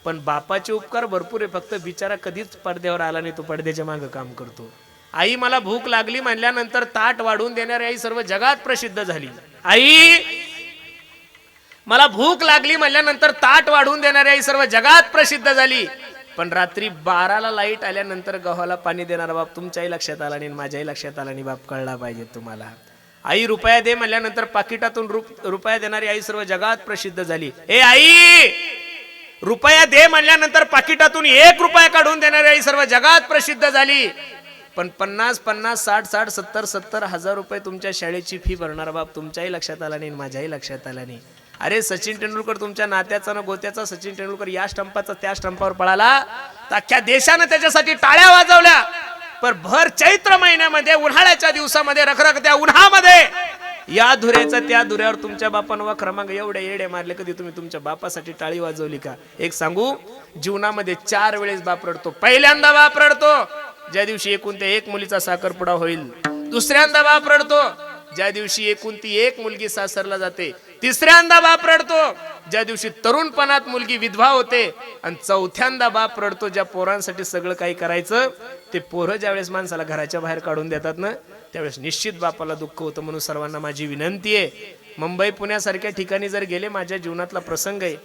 पण बापाचे उपकार भरपूर आहे, फक्त बिचारा कधीच पडद्यावर आला नाही, तो पडद्याच्या मागे काम करतो. आई मला भूक लागली म्हणल्यानंतर ताट वाढून देणारी आई सर्व जगात प्रसिद्ध झाली. आई मला भूक लागली म्हणल्यानंतर ताट वाढून देणारी आई सर्व जगात प्रसिद्ध झाली. पण रात्री 12ला लाईट आल्यानंतर गव्हाला पाणी देणारा बाप तुमच्याही लक्षात आला नाही, माझ्याही लक्षात आला नाही. बाप कळला पाहिजे तुम्हाला. आई रुपया दे म्हणल्यानंतर पाकिटातून रुपया देणारी आई सर्व जगात प्रसिद्ध झाली. ए आई रुपया दे म्हणल्यानंतर पाकिटातून 1 रुपया काढून देणारी आई सर्व जगात प्रसिद्ध झाली. पण 50, 60, 70 हजार रुपये तुमच्या शाळेची फी भरणारा बाप तुमच्याही लक्षात आला नाही, माझ्याही लक्षात आला नाही. अरे सचिन तेंडुलकर तुमच्या नात्याचा ना गोत्याचा सचिन तेंडुलकर या स्टंपाचा त्या स्टंपावर पळाला तर अख्ख्या देशानं त्याच्यासाठी टाळ्या वाजवल्या. पण भर चैत्र महिन्यामध्ये उन्हाळ्याच्या दिवसामध्ये रखरखत्या उन्हामध्ये या धुऱ्याचा त्या धुऱ्यावर तुमच्या बापानं वा क्रमांक एवढे येडे मारले. कधी तुम्ही तुमच्या बापासाठी टाळी वाजवली का? एक सांगू, जीवनामध्ये 4 वेळेस बाप रडतो. पहिल्यांदा बाप रडतो ज्या दिवशी एकूण त्या एक मुलीचा साखरपुडा होईल. दुसऱ्यांदा बाप रडतो ज्या दिवशी एकूण ती एक मुलगी सासरला जाते. तिसऱ्यांदा बाप रडतो ज्या दिवशी तरुणपणात मुलगी विधवा होते. आणि चौथ्यांदा बाप रडतो ज्या पोरांसाठी सगळं काही करायचं ते पोरं ज्यावेळेस माणसाला घराच्या बाहेर काढून देतात ना त्यावेळेस निश्चित बापाला दुःख होतं. म्हणून सर्वांना माझी विनंती आहे, मुंबई पुण्यासारख्या ठिकाणी जर गेले, माझ्या जीवनातला प्रसंग आहे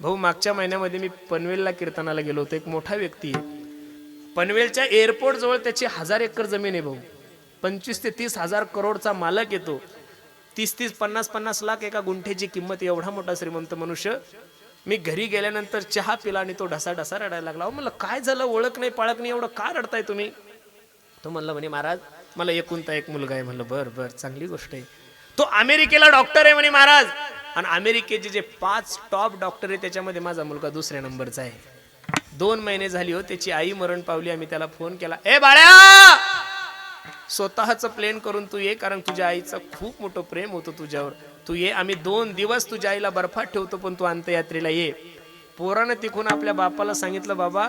भाऊ. मागच्या महिन्यामध्ये मी पनवेलला कीर्तनाला गेलो होतो. एक मोठा व्यक्ती आहे, पनवेलच्या एअरपोर्ट जवळ त्याची 1000 एकर जमीन आहे भाऊ. 25 ते 30 हजार करोडचा मालक येतो. 30-30, 50-50 लाख एका गुंठेची किंमत. एवढा मोठा श्रीमंत मनुष्य. मी घरी गेल्यानंतर चहा पिला आणि तो ढसा रडायला लागला. म्हणलं काय झालं, ओळख नाही पाळख नाही, एवढं का रडताय तुम्ही? तो म्हणला म्हणे महाराज मला एकुलता एक मुलगा आहे. म्हणलं बर बर चांगली गोष्ट आहे. तो अमेरिकेला डॉक्टर आहे म्हणे महाराज. आणि अमेरिकेचे जे 5 टॉप डॉक्टर आहे त्याच्यामध्ये माझा मुलगा दुसऱ्या नंबरचा आहे. 2 महिने झाली हो त्याची आई मरण पावली. आम्ही त्याला फोन केला, ए बाळ्या स्वतःच प्लेन करून तू ये, कारण तुझ्या आईचं खूप मोठं प्रेम होतं तुझ्यावर. तू ये, आम्ही 2 दिवस तुझ्या आईला बर्फात ठेवतो पण तू अंत्ययात्रेला ये. पोरानं तिकून आपल्या बापाला सांगितलं, बाबा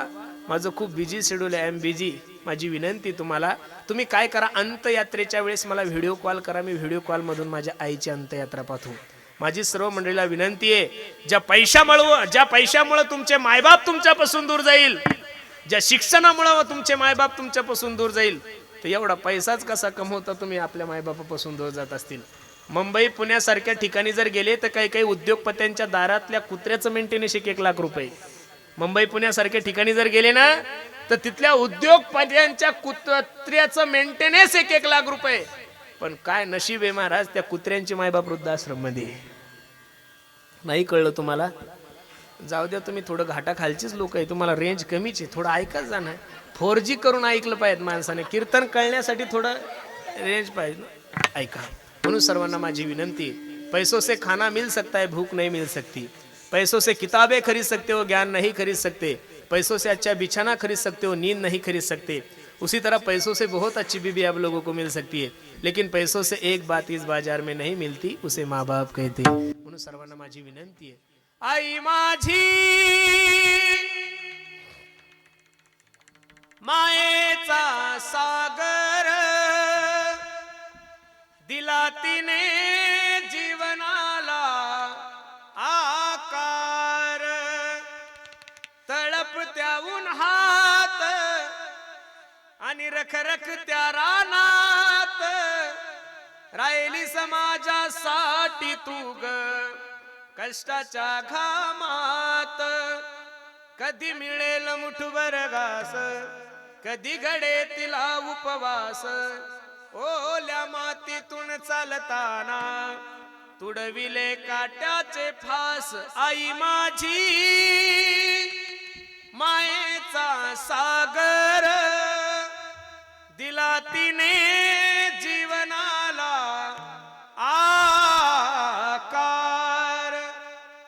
माझं खूप बिझी शेड्यूल आहे, आय एम बिझी. माझी विनंती तुम्हाला, तुम्ही काय करा, अंत्ययात्रेच्या वेळेस मला व्हिडिओ कॉल करा. मी व्हिडिओ कॉल मधून माझ्या आईची अंत्ययात्रा पाठवू. माझी सर्व मंडळीला विनंती आहे, ज्या पैशामुळे तुमचे मायबाप तुमच्यापासून दूर जाईल, ज्या शिक्षणामुळे तुमचे मायबाप तुमच्यापासून दूर जाईल, तर एवढा पैसाच कसा कमवता तुम्ही आपल्या मायबापापासून दूर जात असतील. मुंबई पुण्यासारख्या ठिकाणी जर गेले तर काही काही उद्योगपत्यांच्या दारातल्या कुत्र्याचं मेंटेनन्स 1 लाख रुपये. मुंबई पुण्यासारख्या ठिकाणी जर गेले ना तर तिथल्या उद्योगपत्यांच्या कुत्र्याचं मेंटेनन्स 1 लाख रुपये. पण काय नशीब आहे महाराज, त्या कुत्र्यांची मायबाप वृद्धाश्रम मध्ये. नाही कळलं तुम्हाला? जाऊ द्या, तुम्ही थोडं घाटाखालचीच लोक आहे, तुम्हाला रेंज कमीच आहे, थोडं ऐकत जा ना. 4G करून ऐकलं पाहिजे माणसाने. कीर्तन कळण्यासाठी थोडं रेंज पाहिजे, ऐका. म्हणून सर्वांना माझी विनंती, पैसों से खाना मिल सकता है, भूख नहीं मिल सकती. पैसों से किताबें खरीद सकते हो, ज्ञान नहीं खरीद सकते. पैसों से अच्छा बिछाना खरीद सकते हो, नींद नहीं खरीद सकते. उसी तरह पैसों से बहुत अच्छी बीवी आप लोगों को मिल सकती है, लेकिन पैसों से एक बात इस बाजार में नहीं मिलती, उसे माँ बाप कहते. म्हणून सर्वांना माझी विनंती आहे, आई माझी मायेचा सागर दिला तिने जीवनाला आकार. तळपत्या उन्हात आणि रखरखत्या रानात राहिली समाजासाठी तू ग कष्टाच्या घामात. कधी मिळेल मुठभर घास, कधी घडे तिला उपवास. ओल्या मातीतून चालताना तुडविले काट्याचे फास. आई माझी मायेचा सागर दिला तिने जीवनाला आकार.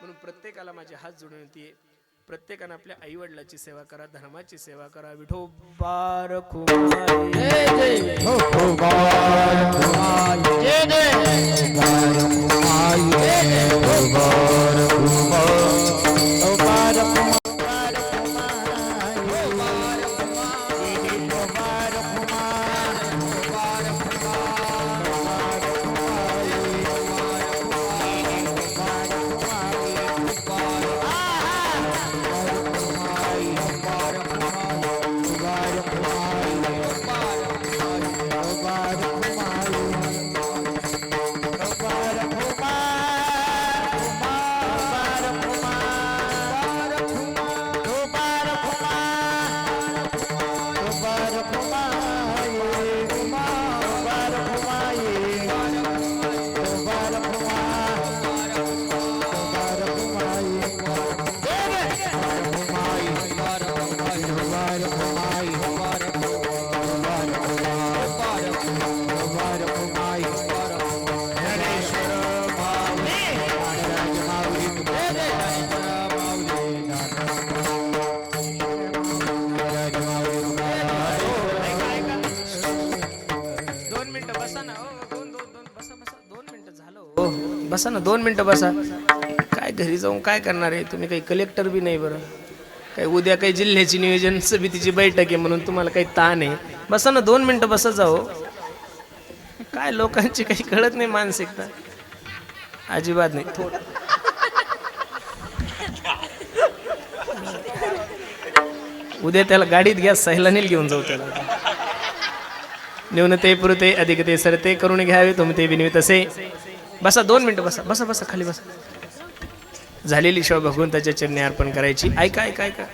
म्हणून प्रत्येकाला माझे हात जोडून येते, प्रत्येकाने आपल्या आई वडिलाची सेवा करा, धर्माची सेवा करा. विठोबार बसा ना 2 मिनिटं बसा. काय घरी जाऊन काय करणार आहे तुम्ही? काही कलेक्टर बी नाही बरं. काही उद्या काही जिल्ह्याची नियोजन समितीची बैठक आहे म्हणून तुम्हाला काही ताण आहे. बसा ना 2 मिनिटं बसा जाओ. काय लोकांची काही कळत नाही मानसिकता. अजिबात नाही. उद्या त्याला गाडीत घ्या, सैलानील घेऊन जाऊ त्याला. न्यूनते पुरते अधिकते सरते करून घ्यावे तुम्ही ते विनिवित असे. बसा 2 मिनिटं बसा बसा बसा खाली बसा. झालेली सेवा भगवंताच्या चरणी अर्पण करायची. ऐका ऐका ऐका.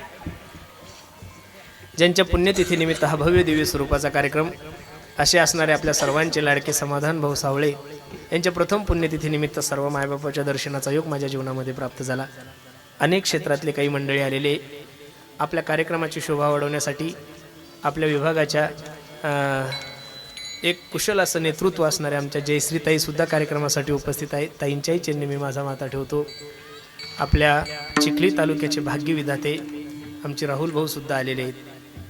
ज्यांच्या पुण्यतिथीनिमित्त हा भव्य दिव्य स्वरूपाचा कार्यक्रम असे असणारे आपल्या सर्वांचे लाडके समाधान भाऊ सावळे यांच्या प्रथम पुण्यतिथीनिमित्त सर्व मायबापाच्या दर्शनाचा योग माझ्या जीवनामध्ये प्राप्त झाला. अनेक क्षेत्रातले काही मंडळी आलेले आपल्या कार्यक्रमाची शोभा वाढवण्यासाठी आपल्या विभागाच्या एक कुशल असं नेतृत्व असणारे आमच्या जयश्रीताईसुद्धा कार्यक्रमासाठी उपस्थित आहेत. ताईंच्याही चरणी मी माझा माथा ठेवतो. आपल्या चिखली तालुक्याचे भाग्यविधाते आमचे राहुल भाऊसुद्धा आलेले आहेत.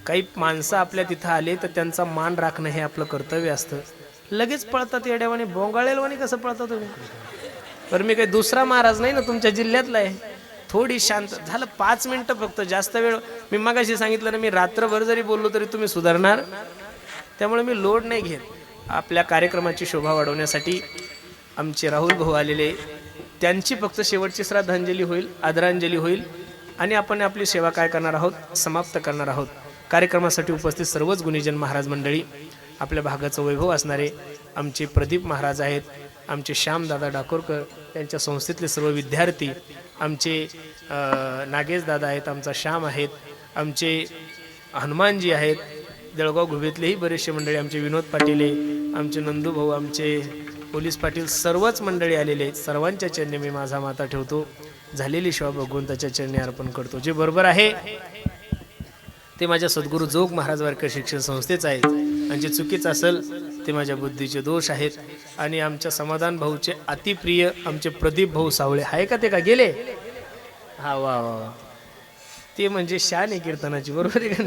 काही माणसं आपल्या तिथं आले तर त्यांचा मान राखणं हे आपलं कर्तव्य असतं. लगेच पळतात येड्यावानी, बोंगाळेलवानी कसं पळतात तुम्ही? पण मी काही दुसरा महाराज नाही ना, तुमच्या जिल्ह्यातला आहे. थोडी शांत झालं. 5 मिनिटं फक्त, जास्त वेळ. मी मगाशी सांगितलं ना, मी रात्रभर जरी बोललो तरी तुम्ही सुधारणार. त्यामुळे मी लोड नाही घेत. आपल्या कार्यक्रमाची शोभा वाढवण्यासाठी आमचे राहुल भाऊ आलेले, त्यांची फक्त शेवटची श्रद्धांजली होईल, आदरांजली होईल आणि आपण आपली सेवा काय करणार आहोत, समाप्त करणार आहोत. कार्यक्रमासाठी उपस्थित सर्वच गुणीजन महाराज मंडळी, आपल्या भागाचं वैभव असणारे आमचे प्रदीप महाराज आहेत, आमचे श्यामदादा डाकोरकर, त्यांच्या संस्थेतले सर्व विद्यार्थी, आमचे नागेश दादा आहेत, आमचा श्याम आहेत, आमचे हनुमानजी आहेत, जळगाव घुबेतलेही बरेचसे मंडळी, आमचे विनोद पाटील, आमचे नंदू भाऊ, आमचे पोलीस पाटील, सर्वच मंडळी आलेले आहेत. सर्वांच्या चरणी मी माझा माथा ठेवतो. झालेली सेवा भगवंताच्या चरणी अर्पण करतो. जे बरोबर आहे ते माझ्या सद्गुरू जोग महाराज वारकर शिक्षण संस्थेचं आहे आणि जे चुकीचं असेल ते माझ्या बुद्धीचे दोष आहेत. आणि आमच्या समाधान भाऊचे अतिप्रिय आमचे प्रदीप भाऊ सावळे आहे का? ते का गेले? हा वा वा वा. ते म्हणजे शान आहे कीर्तनाची, बरोबर आहे का?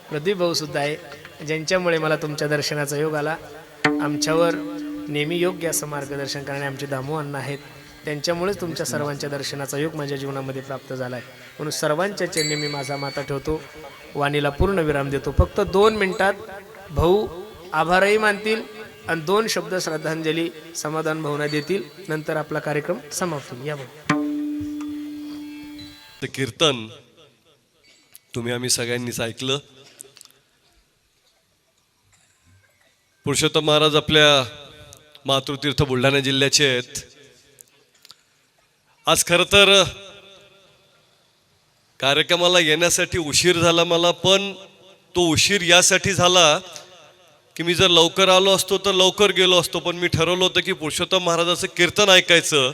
प्रदीप भाऊ सुद्धा आहे, ज्यांच्यामुळे मला तुमच्या दर्शनाचा योग आला. आमच्यावर नेहमी योग्य असं मार्गदर्शन करणारे आमचे दामू अण्णा आहेत, त्यांच्यामुळेच तुमच्या सर्वांच्या दर्शनाचा योग माझ्या जीवनामध्ये प्राप्त झाला आहे. म्हणून सर्वांच्या चरणी मी माझा माथा ठेवतो. वाणीला पूर्ण विराम देतो. फक्त 2 मिनिटात भाऊ आभारही मानतील आणि 2 शब्द श्रद्धांजली समाधान भावना देतील. नंतर आपला कार्यक्रम समाप्त होईल. या भाऊ. ते कीर्तन तुम्ही आम्ही सगळ्यांनीच ऐकलं. पुरुषोत्तम महाराज आपल्या मातृतीर्थ बुलढाणा जिल्ह्याचे आहेत. आज खरं तर कार्यक्रमाला येण्यासाठी उशीर झाला मला, पण तो उशीर यासाठी झाला की मी जर लवकर आलो असतो तर लवकर गेलो असतो. पण मी ठरवलं होतं की पुरुषोत्तम महाराजाचं कीर्तन ऐकायचं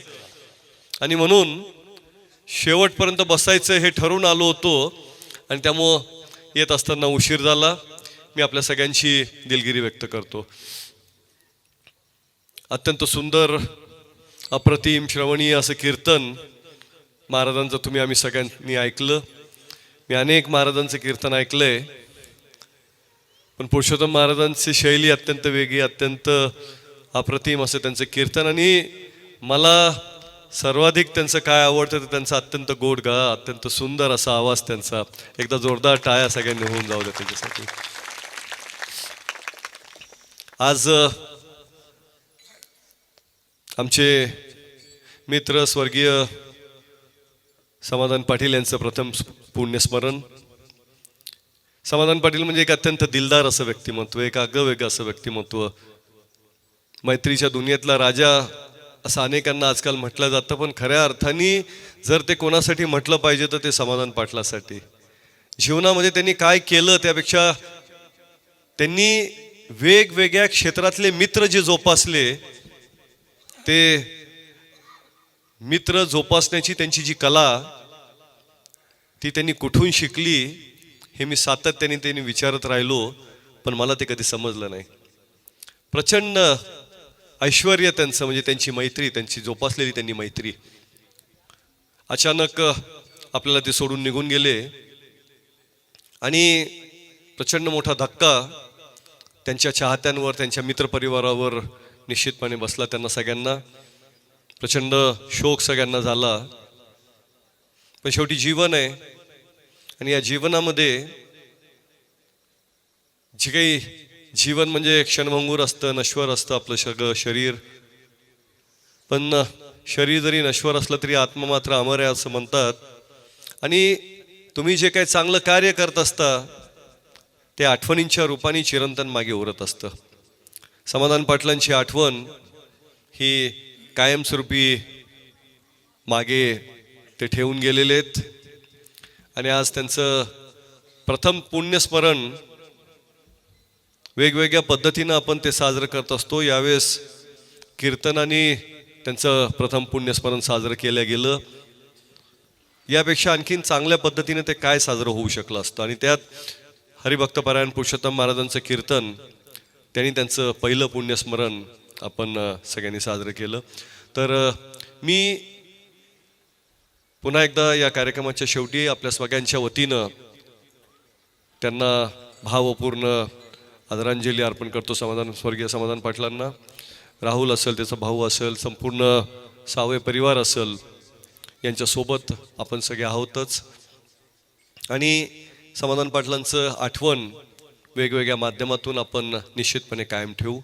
आणि म्हणून शेवटपर्यंत बसायचं हे ठरवून आलो होतो आणि त्यामुळं येत असताना उशीर झाला. मी आपल्या सगळ्यांची दिलगिरी व्यक्त करतो. अत्यंत सुंदर अप्रतिम श्रवणीय असं कीर्तन महाराजांचं तुम्ही आम्ही सगळ्यांनी ऐकलं. मी अनेक महाराजांचं कीर्तन ऐकलंय, पण पुरुषोत्तम महाराजांची शैली अत्यंत वेगळी, अत्यंत अप्रतिम असं त्यांचं कीर्तन. आणि मला सर्वाधिक त्यांचं काय आवडतं तर त्यांचा अत्यंत गोड गळा, अत्यंत सुंदर असा आवाज त्यांचा. एकदा जोरदार टाळ्या सगळ्यांनी होऊन जाऊ द्या त्यांच्यासाठी. आज आमचे मित्र स्वर्गीय समाधान पाटील यांचं प्रथम पुण्यस्मरण. समाधान पाटील म्हणजे एक अत्यंत दिलदार असं व्यक्तिमत्व, एक आगळंवेगळं असं व्यक्तिमत्व. मैत्रीच्या दुनियेतला राजा असं अनेकांना आजकाल म्हटलं जातं, पण खऱ्या अर्थाने जर ते कोणासाठी म्हटलं पाहिजे तर ते समाधान पाटलासाठी. जीवनामध्ये त्यांनी काय केलं त्यापेक्षा त्यांनी वेगवेगळ्या क्षेत्रातले मित्र जे जोपासले, ते मित्र जोपासण्याची त्यांची जी कला ती त्यांनी कुठून शिकली हे मी सातत्याने त्यांनी विचारत राहिलो, पण मला ते कधी समजलं नाही. प्रचंड ऐश्वर्य त्यांचं, म्हणजे त्यांची मैत्री, त्यांची जोपासलेली त्यांनी मैत्री. अचानक आपल्याला ते सोडून निघून गेले आणि प्रचंड मोठा धक्का त्यांच्या चाहत्यांवर, त्यांच्या मित्रपरिवारावर निश्चितपणे बसला. त्यांना सगळ्यांना प्रचंड शोक सगळ्यांना झाला, पण शेवटी जीवन आहे आणि या जीवनामध्ये जे काही जीवन म्हणजे क्षणभंगूर असतं, नश्वर असतं आपलं सगळं शरीर, पण शरीर जरी नश्वर असलं तरी आत्मा मात्र अमर आहे असं म्हणतात. आणि तुम्ही जे काही चांगलं कार्य करत असता ते आठवणींच्या रूपाने चिरंतन मागे उरत असतं. समाधान पाटलांची आठवण ही कायमस्वरूपी मागे ते ठेवून गेलेले आहेत आणि आज त्यांचं प्रथम पुण्यस्मरण वेगवेगळ्या पद्धतीनं आपण ते साजरं करत असतो. यावेळेस कीर्तनाने त्यांचं प्रथम पुण्यस्मरण साजरं केलं गेलं. यापेक्षा आणखीन चांगल्या पद्धतीने ते काय साजरं होऊ शकलं असतं आणि त्यात हरिभक्तपरायण पुरुषोत्तम महाराजांचं कीर्तन त्यांनी त्यांचं पहिलं पुण्यस्मरण आपण सगळ्यांनी साजरं केलं. तर मी पुन्हा एकदा या कार्यक्रमाच्या शेवटी आपल्या सगळ्यांच्या वतीनं त्यांना भावपूर्ण आदरांजली अर्पण करतो. स्वर्गीय समाधान पाटलांना, राहुल असेल, त्याचा भाऊ असेल, संपूर्ण सावे परिवार असेल, यांच्यासोबत आपण सगळे आहोतच. आणि समाधान पाटलांचं आठवण वेगवेगळ्या माध्यमातून आपण निश्चितपणे कायम ठेवू.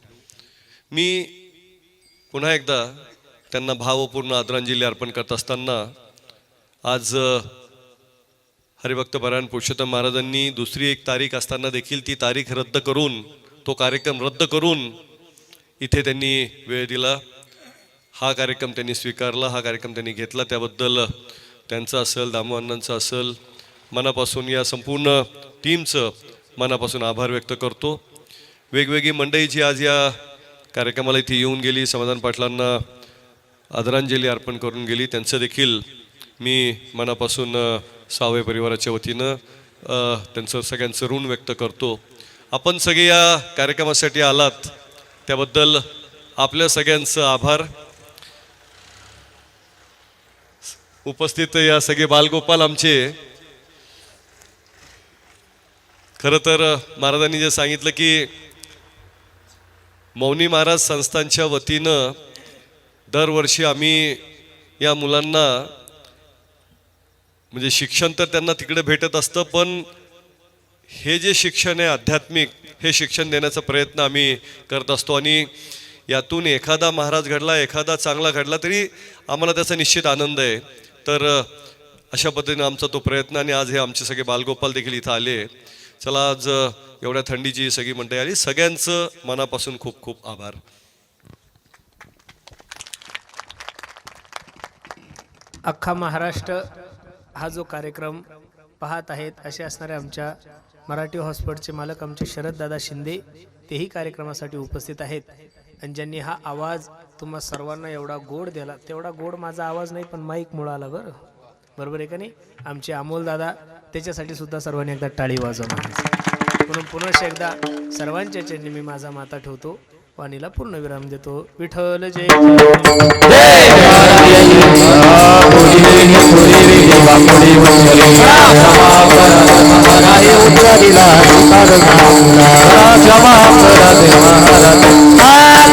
मी पुन्हा एकदा त्यांना भावपूर्ण आदरांजली अर्पण करत असताना आज हरिभक्तपरायण पुरुषोत्तम महाराजांनी दुसरी एक तारीख असताना देखील ती तारीख रद्द करून, तो कार्यक्रम रद्द करून इथे त्यांनी वेळ दिला. हा कार्यक्रम त्यांनी स्वीकारला, हा कार्यक्रम त्यांनी घेतला. त्याबद्दल त्यांचं असेल, दामोअण्णांचं असेल, मनापासून या संपूर्ण टीमचं मनापासून आभार व्यक्त करतो. वेगवेगळी मंडळी जी आज या कार्यक्रमाला इथे येऊन गेली, समाधान पाटलांना आदरांजली अर्पण करून गेली, त्यांचं देखील मी मनापासून सावे परिवाराच्या वतीनं त्यांचं सगळ्यांचं ऋण व्यक्त करतो. आपण सगळे या कार्यक्रमासाठी आलात त्याबद्दल आपल्या सगळ्यांचं आभार. उपस्थित या सगळे बालगोपाल आमचे, खरं तर महाराजांनी जे सांगितलं की मौनी महाराज संस्थांच्या वतीनं दरवर्षी आम्ही या मुलांना म्हणजे शिक्षण तर त्यांना तिकडे भेटत असतं, पण हे जे शिक्षण आहे आध्यात्मिक, हे शिक्षण देण्याचा प्रयत्न आम्ही करत असतो. आणि यातून एखादा महाराज घडला, एखादा चांगला घडला तरी आम्हाला त्याचा निश्चित आनंद आहे. तर अशा पद्धतीने आमचा तो प्रयत्न. आणि आज हे आमचे सगळे बालगोपाल देखील इथं आले. चला, आज एवढ्या थंडीची सगळी मंडळी आली, सगळ्यांचं मनापासून खूप खूप आभार. अख्खा महाराष्ट्र हा जो कार्यक्रम पाहत आहेत असे असणारे आमच्या मराठी हॉस्पिटलचे मालक आमचे शरददादा शिंदे, तेही कार्यक्रमासाठी उपस्थित आहेत. आणि ज्यांनी हा आवाज तुम्हा सर्वांना एवढा गोड दिला, तेवढा गोड माझा आवाज नाही, पण माईक मुळे आला. बरोबर आहे का नाही? आमचे अमोल दादा, त्याच्यासाठी सुद्धा सर्वांनी एकदा टाळी वाजवणार. म्हणून पुन्हा एकदा सर्वांच्या चरणी मी माझा माता ठेवतो, वाणीला पूर्ण विराम देतो. विठ्ठल जय जय.